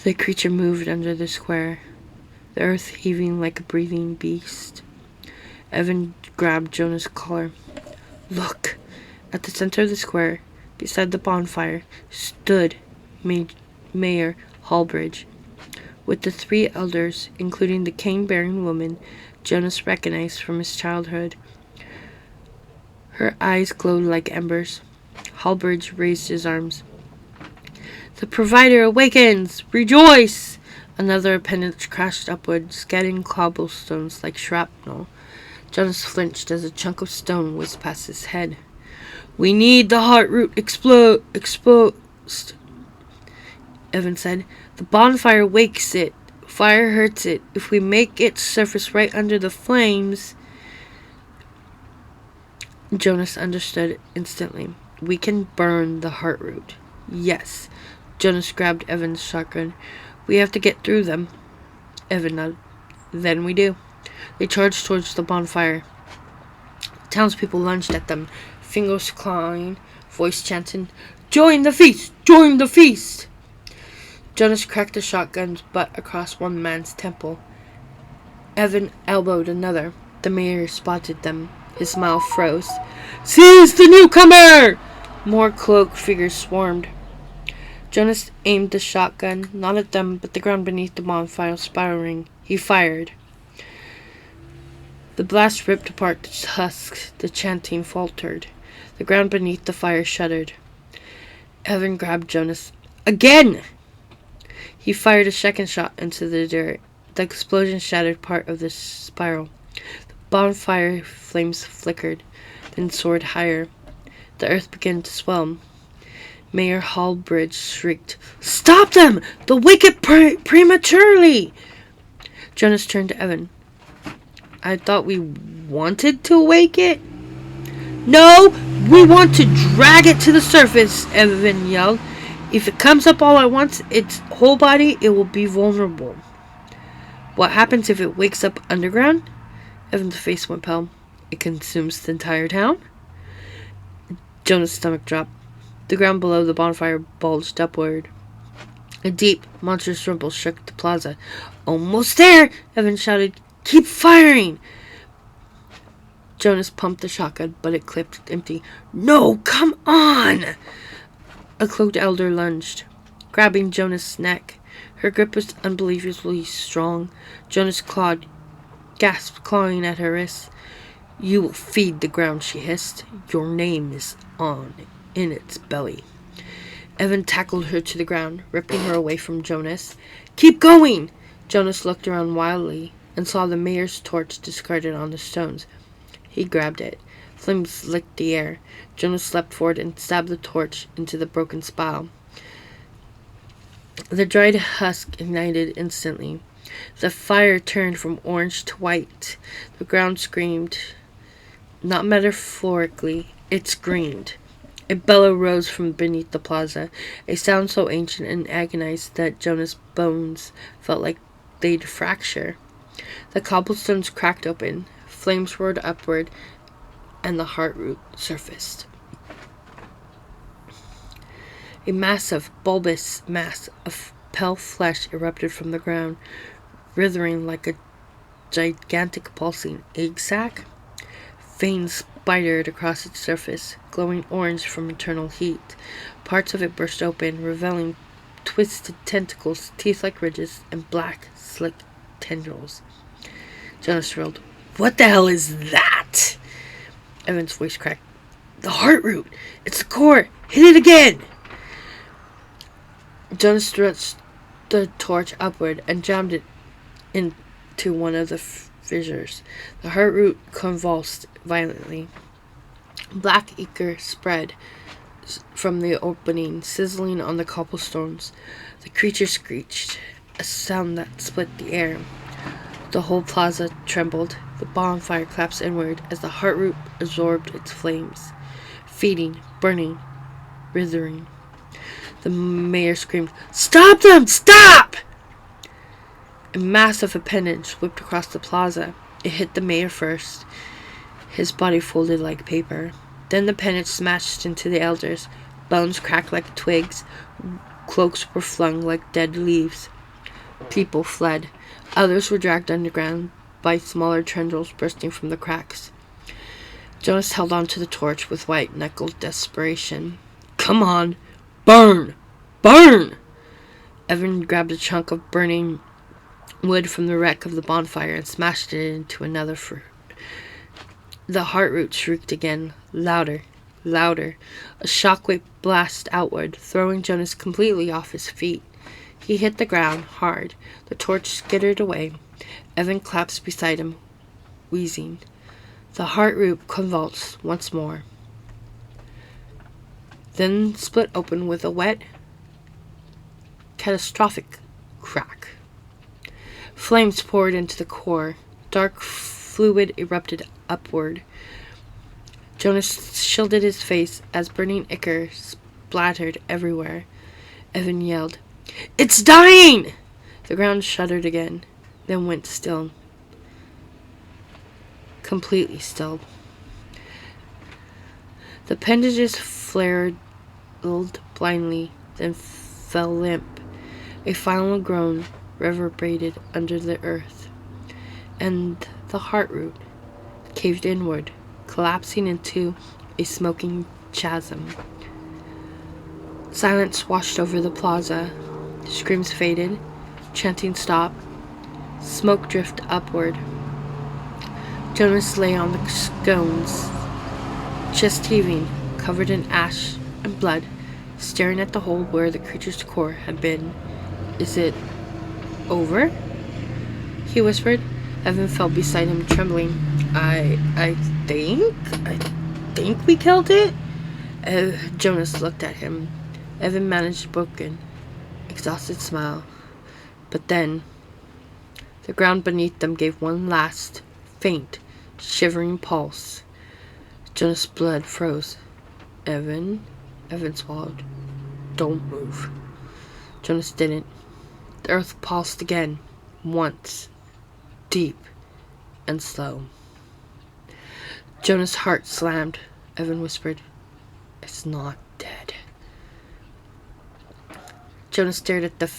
The creature moved under the square, the earth heaving like a breathing beast. Evan grabbed Jonas' collar. Look! At the center of the square, beside the bonfire, stood Mayor Hallbridge, with the 3 elders, including the cane-bearing woman Jonas recognized from his childhood. Her eyes glowed like embers. Hallbridge raised his arms. The provider awakens! Rejoice! Another appendage crashed upward, scattering cobblestones like shrapnel. Jonas flinched as a chunk of stone whizzed past his head. We need the heart root exposed, Evan said. The bonfire wakes it. Fire hurts it. If we make it surface right under the flames... Jonas understood instantly. We can burn the heart root. Yes. Jonas grabbed Evan's shotgun. We have to get through them. Evan nodded. Then we do. They charged towards the bonfire. Townspeople lunged at them, fingers clawing, voice chanting, Join the feast! Join the feast! Jonas cracked the shotgun's butt across one man's temple. Evan elbowed another. The mayor spotted them. His smile froze. Seize the newcomer! More cloaked figures swarmed. Jonas aimed the shotgun, not at them, but the ground beneath the bonfire spiraling. He fired. The blast ripped apart the husk. The chanting faltered. The ground beneath the fire shuddered. Evan grabbed Jonas. Again! He fired a second shot into the dirt. The explosion shattered part of the spiral. The bonfire flames flickered, then soared higher. The earth began to swell. Mayor Hallbridge shrieked, "Stop them! They'll wake it prematurely!" Jonas turned to Evan. "I thought we wanted to wake it?" "No! We want to drag it to the surface!" Evan yelled. "If it comes up all at once, its whole body, it will be vulnerable." "What happens if it wakes up underground?" Evan's face went pale. "It consumes the entire town?" Jonas' stomach dropped. The ground below the bonfire bulged upward. A deep, monstrous rumble shook the plaza. "Almost there!" Evan shouted. "Keep firing!" Jonas pumped the shotgun, but it clipped empty. "No, come on!" A cloaked elder lunged, grabbing Jonas' neck. Her grip was unbelievably strong. Jonas gasped, clawing at her wrists. "You will feed the ground," she hissed. "Your name is in its belly." Evan tackled her to the ground, ripping her away from Jonas. "Keep going!" Jonas looked around wildly and saw the mayor's torch discarded on the stones. He grabbed it. Flames licked the air. Jonas leapt forward and stabbed the torch into the broken spile. The dried husk ignited instantly. The fire turned from orange to white. The ground screamed. Not metaphorically, it screamed. A bellow rose from beneath the plaza, a sound so ancient and agonized that Jonas' bones felt like they'd fracture. The cobblestones cracked open, flames roared upward, and the heartroot surfaced. A massive, bulbous mass of pale flesh erupted from the ground, writhing like a gigantic pulsing egg sac. Veins spidered across its surface, glowing orange from eternal heat. Parts of it burst open, revealing twisted tentacles, teeth-like ridges, and black, slick tendrils. Jonas rolled. "What the hell is that?" Evan's voice cracked. "The heartroot! It's the core! Hit it again!" Jonas stretched the torch upward and jammed it into one of the fissures. The heartroot convulsed violently. Black ichor spread from the opening, sizzling on the cobblestones. The creature screeched, a sound that split the air. The whole plaza trembled. The bonfire collapsed inward as the heartroot absorbed its flames, feeding, burning, withering. The mayor screamed, "Stop them! Stop!" A massive appendage whipped across the plaza. It hit the mayor first, his body folded like paper. Then the appendage smashed into the elders. Bones cracked like twigs. Cloaks were flung like dead leaves. People fled. Others were dragged underground by smaller tendrils bursting from the cracks. Jonas held on to the torch with white-knuckled desperation. "Come on! Burn! Burn!" Evan grabbed a chunk of burning wood from the wreck of the bonfire and smashed it into another. The heartroot shrieked again, louder, louder. A shockwave blasted outward, throwing Jonas completely off his feet. He hit the ground hard. The torch skittered away. Evan collapsed beside him, wheezing. The heartroot convulsed once more, then split open with a wet, catastrophic crack. Flames poured into the core. Dark fluid erupted upward. Jonas shielded his face as burning ichor splattered everywhere. Evan yelled, "It's dying!" The ground shuddered again, then went still. Completely still. The appendages flared blindly, then fell limp. A final groan reverberated under the earth, and the heartroot caved inward, collapsing into a smoking chasm. Silence washed over the plaza. Screams faded. Chanting stopped. Smoke drifted upward. Jonas lay on the stones, chest heaving, covered in ash and blood, staring at the hole where the creature's core had been. Is it over? He whispered. Evan fell beside him, trembling. I think we killed it? Jonas looked at him. Evan managed a broken, exhausted smile. But then, the ground beneath them gave one last, faint, shivering pulse. Jonas' blood froze. Evan swallowed. Don't move. Jonas didn't. The earth pulsed again, once, deep and slow. Jonas' heart slammed. Evan whispered, "It's not dead." Jonas stared at the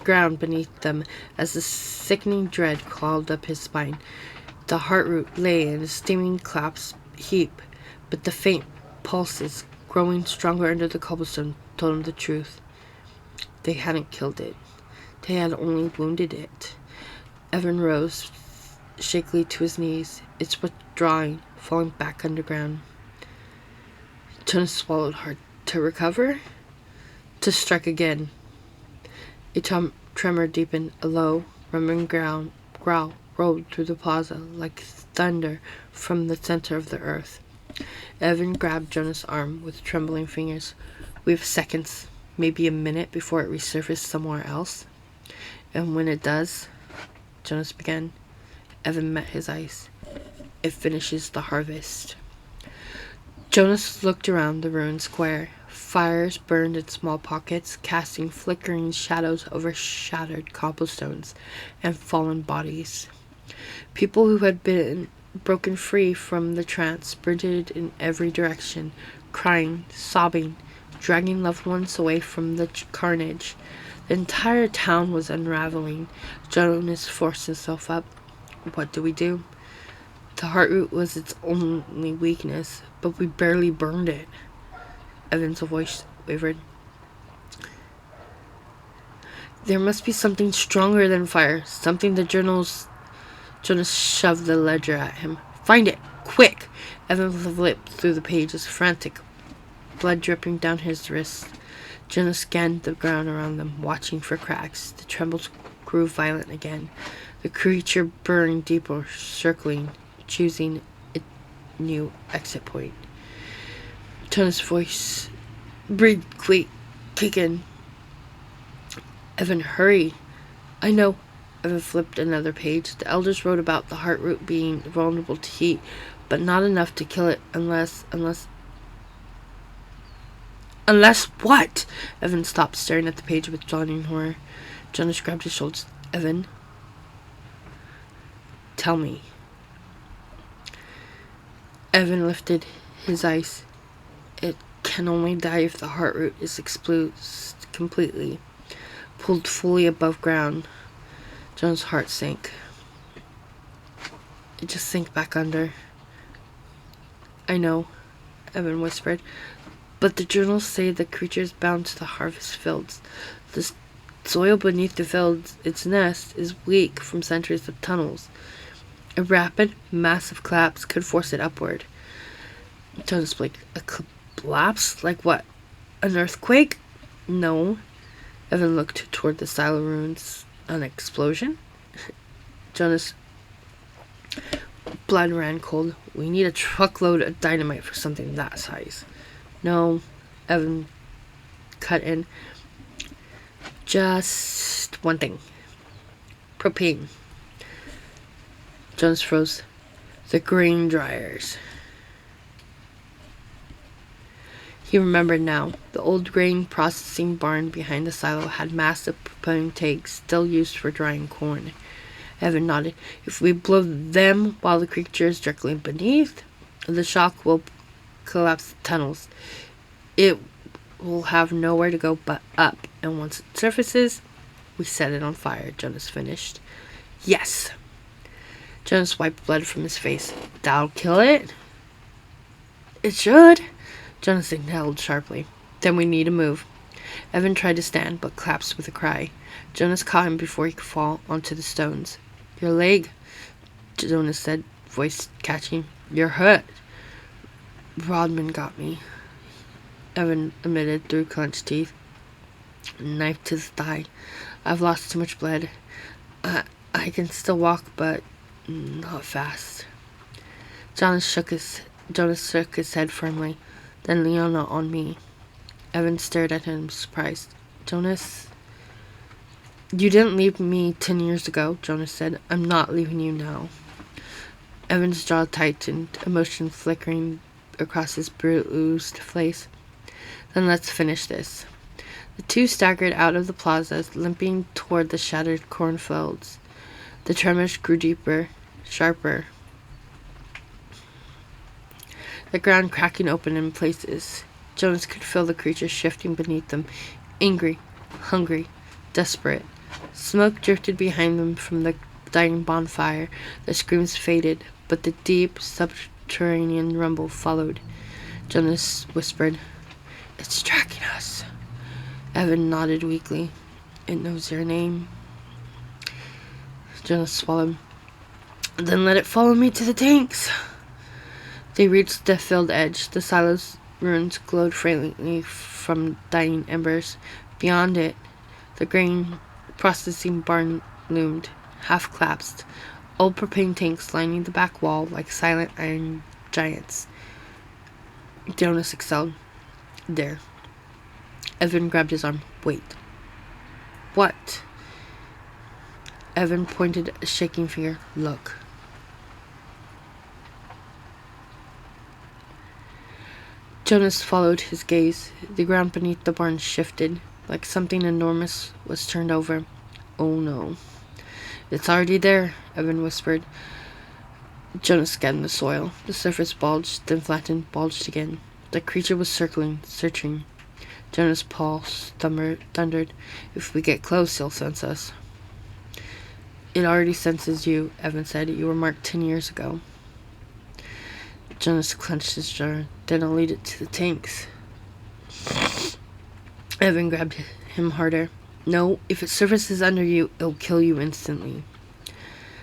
ground beneath them as the sickening dread crawled up his spine. The heart root lay in a steaming collapse heap, but the faint pulses, growing stronger under the cobblestone, told him the truth. They hadn't killed it. They had only wounded it. Evan rose shakily to his knees, its withdrawing, falling back underground. Jonas swallowed hard. To recover? To strike again. A tremor deepened. A low, rumbling growl rolled through the plaza like thunder from the center of the earth. Evan grabbed Jonas' arm with trembling fingers. We have seconds, maybe a minute before it resurfaces somewhere else. And when it does, Jonas began. Evan met his eyes. It finishes the harvest. Jonas looked around the ruined square. Fires burned in small pockets, casting flickering shadows over shattered cobblestones and fallen bodies. People who had been broken free from the trance sprinted in every direction, crying, sobbing, dragging loved ones away from the carnage. The entire town was unraveling. Jonas forced himself up. What do we do? The heartroot was its only weakness, but we barely burned it. Evan's voice wavered. There must be something stronger than fire. Something the journals... Jonas shoved the ledger at him. Find it! Quick! Evan flipped through the pages, frantic, blood dripping down his wrists. Jonas scanned the ground around them, watching for cracks. The trembles grew violent again. The creature burned deeper, circling, choosing a new exit point. Jonas' voice breathed quick in. Evan, hurry. I know. Evan flipped another page. The elders wrote about the heartroot being vulnerable to heat, but not enough to kill it unless what? Evan stopped, staring at the page with dawning horror. Jonas grabbed his shoulders. Evan, tell me. Evan lifted his eyes. It can only die if the heartroot is exposed completely, pulled fully above ground. Jonas' heart sank. It just sank back under. I know, Evan whispered, but the journals say the creature is bound to the harvest fields. The soil beneath the fields, its nest, is weak from centuries of tunnels. A rapid, massive collapse could force it upward. Jonas blinked. A collapse? Like what? An earthquake? No. Evan looked toward the silo ruins. An explosion? Jonas' blood ran cold. We need a truckload of dynamite for something that size. No, Evan cut in. Just one thing. Propane. Jonas froze. The grain dryers. He remembered now. The old grain processing barn behind the silo had massive propane tanks still used for drying corn. Evan nodded. If we blow them while the creature is directly beneath, the shock will collapse the tunnels. It will have nowhere to go but up, and once it surfaces, we set it on fire, Jonas finished. Yes. Jonas wiped blood from his face. That'll kill it? It should. Jonas inhaled sharply. Then we need to move. Evan tried to stand, but collapsed with a cry. Jonas caught him before he could fall onto the stones. Your leg. Jonas said, voice catching. "You're hurt." "Rodman got me," Evan admitted through clenched teeth. Knife to the thigh. "I've lost too much blood. I, I can still walk, but not fast." Jonas shook his head firmly. "Then Leona on me." Evan stared at him, surprised. "Jonas, you didn't leave me 10 years ago," Jonas said. "I'm not leaving you now." Evan's jaw tightened, emotion flickering across his bruised face. "Then let's finish this." The two staggered out of the plaza, limping toward the shattered cornfields. The tremors grew deeper, sharper, the ground cracking open in places. Jonas could feel the creatures shifting beneath them, angry, hungry, desperate. Smoke drifted behind them from the dying bonfire. The screams faded, but the deep, subterranean rumble followed. Jonas whispered, "It's tracking us." Evan nodded weakly. "It knows your name." Jonas swallowed. "Then let it follow me to the tanks." They reached the filled edge. The silo's ruins glowed faintly from dying embers. Beyond it, the grain processing barn loomed, half collapsed. Old propane tanks lining the back wall like silent iron giants. Jonas excelled. "There." Evan grabbed his arm. "Wait." "What?" Evan pointed a shaking finger. "Look." Jonas followed his gaze. The ground beneath the barn shifted, like something enormous was turned over. "Oh no." "It's already there," Evan whispered. Jonas scanned the soil. The surface bulged, then flattened, bulged again. The creature was circling, searching. Jonas' pulse thundered. "If we get close, he'll sense us." "It already senses you," Evan said. "You were marked 10 years ago." Jonas clenched his jaw. "Then I'll lead it to the tanks." Evan grabbed him harder. "No, if it surfaces under you, it'll kill you instantly."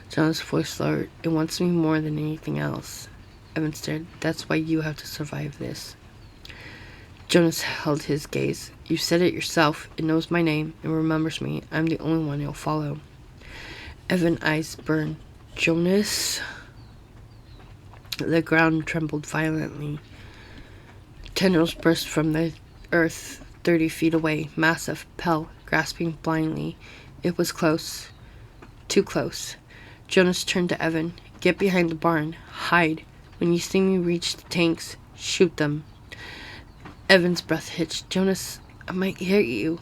Jonas' voice lowered. "It wants me more than anything else." Evan stared. "That's why you have to survive this." Jonas held his gaze. "You said it yourself. It knows my name and remembers me. I'm the only one it'll follow." Evan's eyes burned. "Jonas?" The ground trembled violently. Tendrils burst from the earth 30 feet away, massive, pale, grasping blindly. It was close. Too close. Jonas turned to Evan. "Get behind the barn. Hide. When you see me reach the tanks, shoot them." Evan's breath hitched. "Jonas, I might hit you."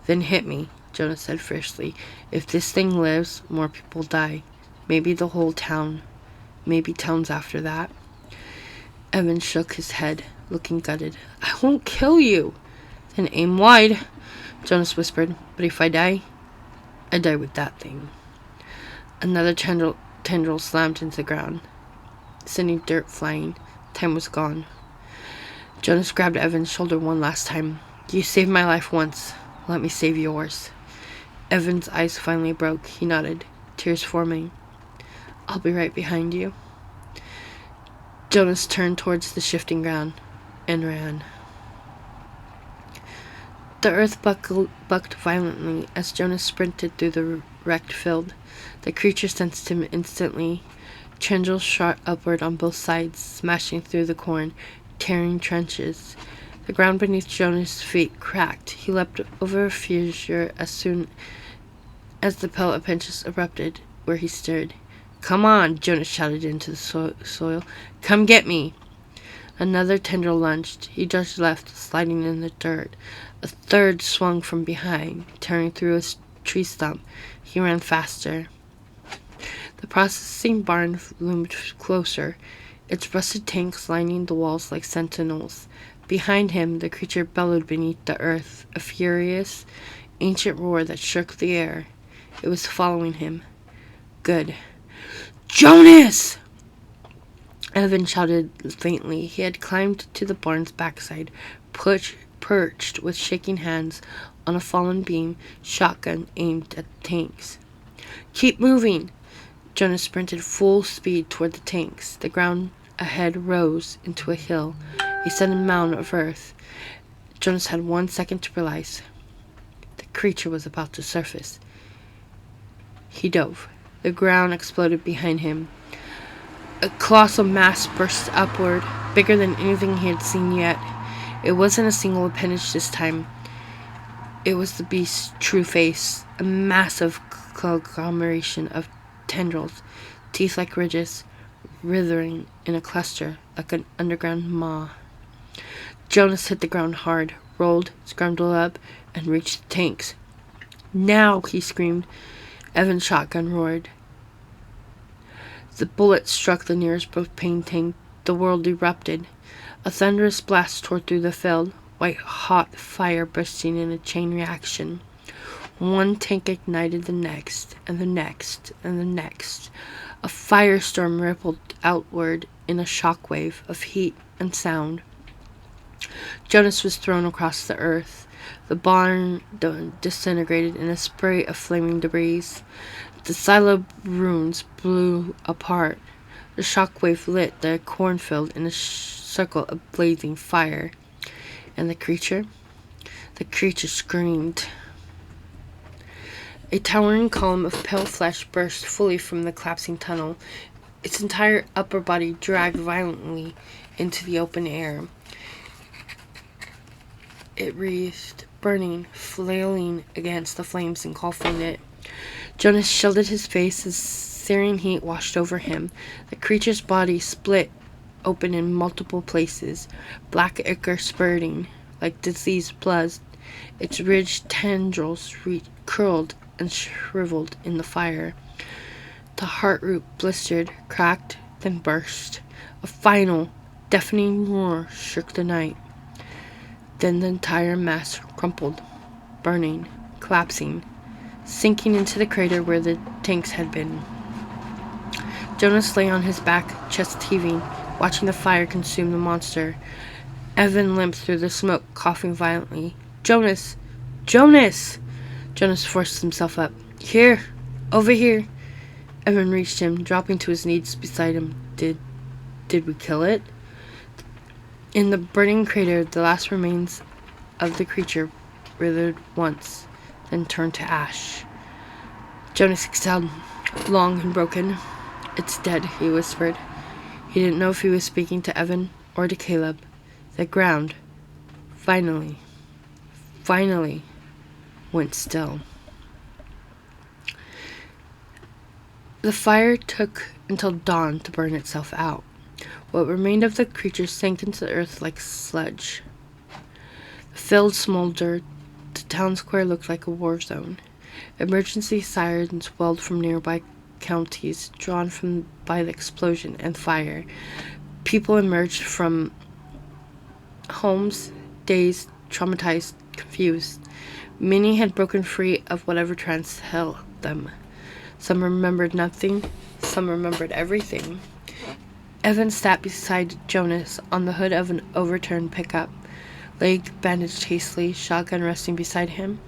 "Then hit me," Jonas said fiercely. "If this thing lives, more people die. Maybe the whole town. Maybe towns after that." Evan shook his head, looking gutted. "I won't kill you." "Then aim wide," Jonas whispered. "But if I die with that thing." Another tendril slammed into the ground, sending dirt flying. Time was gone. Jonas grabbed Evan's shoulder one last time. "You saved my life once. Let me save yours." Evan's eyes finally broke. He nodded, tears forming. "I'll be right behind you." Jonas turned towards the shifting ground and ran. The earth bucked violently as Jonas sprinted through the wrecked field. The creature sensed him instantly. Tendrils shot upward on both sides, smashing through the corn, tearing trenches. The ground beneath Jonas' feet cracked. He leapt over a fissure as soon as the pelt of pinches erupted where he stood. "Come on," Jonas shouted into the soil. "Come get me." Another tendril lunged. He dodged left, sliding in the dirt. A third swung from behind, tearing through a tree stump. He ran faster. The processing barn loomed closer, its rusted tanks lining the walls like sentinels. Behind him, the creature bellowed beneath the earth, a furious, ancient roar that shook the air. It was following him. Good. "Jonas!" Evan shouted faintly. He had climbed to the barn's backside, perched with shaking hands on a fallen beam, shotgun aimed at the tanks. "Keep moving!" Jonas sprinted full speed toward the tanks. The ground ahead rose into a hill, a sudden mound of earth. Jonas had 1 second to realize the creature was about to surface. He dove. The ground exploded behind him. A colossal mass burst upward, bigger than anything he had seen yet. It wasn't a single appendage this time. It was the beast's true face, a massive conglomeration of tendrils, teeth like ridges, writhing in a cluster like an underground maw. Jonas hit the ground hard, rolled, scrambled up, and reached the tanks. "Now!" he screamed. Evan's shotgun roared. The bullet struck the nearest propane tank. The world erupted. A thunderous blast tore through the field, white-hot fire bursting in a chain reaction. One tank ignited the next, and the next, and the next. A firestorm rippled outward in a shockwave of heat and sound. Jonas was thrown across the earth. The barn disintegrated in a spray of flaming debris. The silo ruins blew apart. The shockwave lit the cornfield in a circle of blazing fire. And the creature? The creature screamed. A towering column of pale flesh burst fully from the collapsing tunnel. Its entire upper body dragged violently into the open air. It writhed, burning, flailing against the flames engulfing it. Jonas shielded his face as searing heat washed over him. The creature's body split open in multiple places, black ichor spurting like diseased blood. Its ridged tendrils curled and shriveled in the fire. The heart root blistered, cracked, then burst. A final, deafening roar shook the night. Then the entire mass crumpled, burning, collapsing, sinking into the crater where the tanks had been. Jonas lay on his back, chest heaving, watching the fire consume the monster. Evan limped through the smoke, coughing violently. "Jonas! Jonas!" Jonas forced himself up. "Here! Over here!" Evan reached him, dropping to his knees beside him. Did we kill it?" In the burning crater, the last remains of the creature withered once, then turned to ash. Jonas exhaled, long and broken. "It's dead," he whispered. He didn't know if he was speaking to Evan or to Caleb. The ground, finally, went still. The fire took until dawn to burn itself out. What remained of the creature sank into the earth like sludge. The field smoldered. The town square looked like a war zone. Emergency sirens welled from nearby counties, drawn by the explosion and fire. People emerged from homes, dazed, traumatized, confused. Many had broken free of whatever trance held them. Some remembered nothing, some remembered everything. Evan sat beside Jonas on the hood of an overturned pickup, leg bandaged hastily, shotgun resting beside him.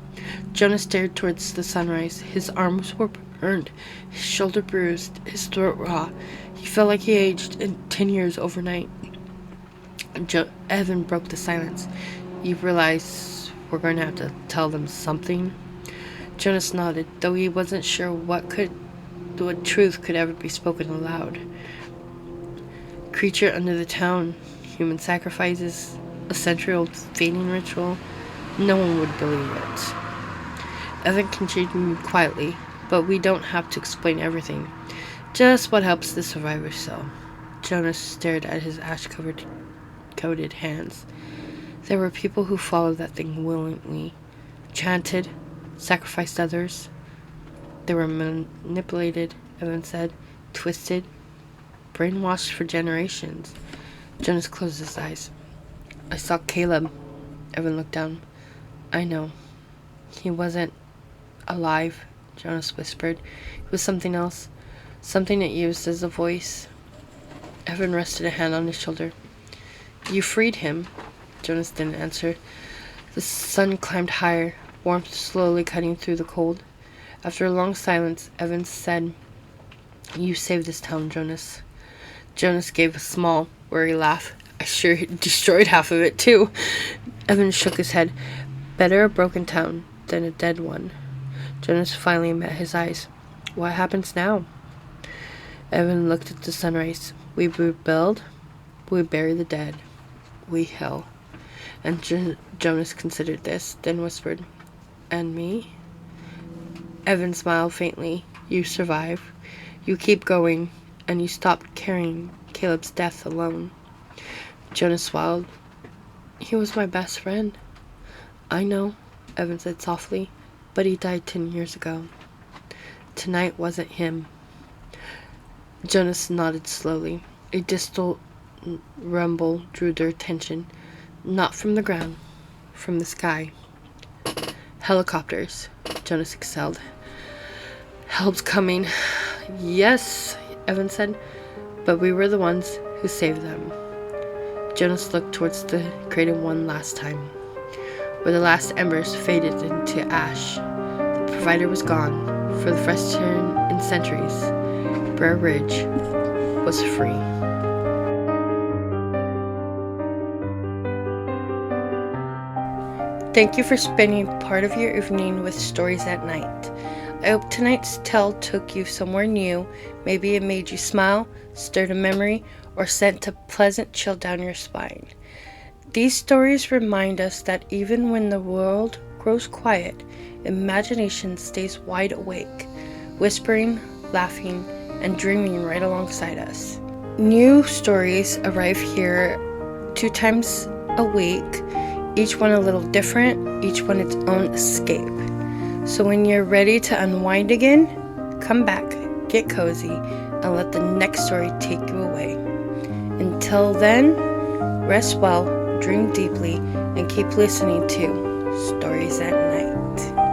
Jonas stared towards the sunrise. His arms were burned, his shoulder bruised, his throat raw. He felt like he aged in 10 years overnight. Evan broke the silence. "You realize we're going to have to tell them something?" Jonas nodded, though he wasn't sure what truth could ever be spoken aloud. Creature under the town, human sacrifices, a century-old feeding ritual. No one would believe it. Evan continued quietly, "But we don't have to explain everything. Just what helps the survivors sell." Jonas stared at his ash-coated hands. There were people who followed that thing willingly, chanted, sacrificed others. They were manipulated, Evan said, twisted, brainwashed for generations. Jonas closed his eyes. "I saw Caleb." Evan looked down. "I know. He wasn't alive," Jonas whispered. "It was something else. Something it used as a voice." Evan rested a hand on his shoulder. "You freed him?" Jonas didn't answer. The sun climbed higher, warmth slowly cutting through the cold. After a long silence, Evan said, You saved this town, Jonas. Jonas gave a small, worried laugh. I sure destroyed half of it, too. Evan shook his head. Better a broken town than a dead one. Jonas finally met his eyes. What happens now? Evan looked at the sunrise. We rebuild. We bury the dead. We heal. And Jonas considered this, then whispered, And me? Evan smiled faintly. You survive. You keep going, and you stop carrying Caleb's death alone. Jonas swallowed. He was my best friend. I know, Evan said softly, but he died 10 years ago. Tonight wasn't him. Jonas nodded slowly. A distant rumble drew their attention, not from the ground, from the sky. Helicopters, Jonas excelled. Help's coming. Yes, Evan said, but we were the ones who saved them. Jonas looked towards the crater one last time, where the last embers faded into ash. The provider was gone. For the first time in centuries, Brer Ridge was free. Thank you for spending part of your evening with Stories at Night. I hope tonight's tale took you somewhere new. Maybe it made you smile, stirred a memory, or sent a pleasant chill down your spine. These stories remind us that even when the world grows quiet, imagination stays wide awake, whispering, laughing, and dreaming right alongside us. New stories arrive here 2 times a week, each one a little different, each one its own escape. So when you're ready to unwind again, come back, get cozy, and let the next story take you away. Until then, rest well, dream deeply, and keep listening to Stories at Night.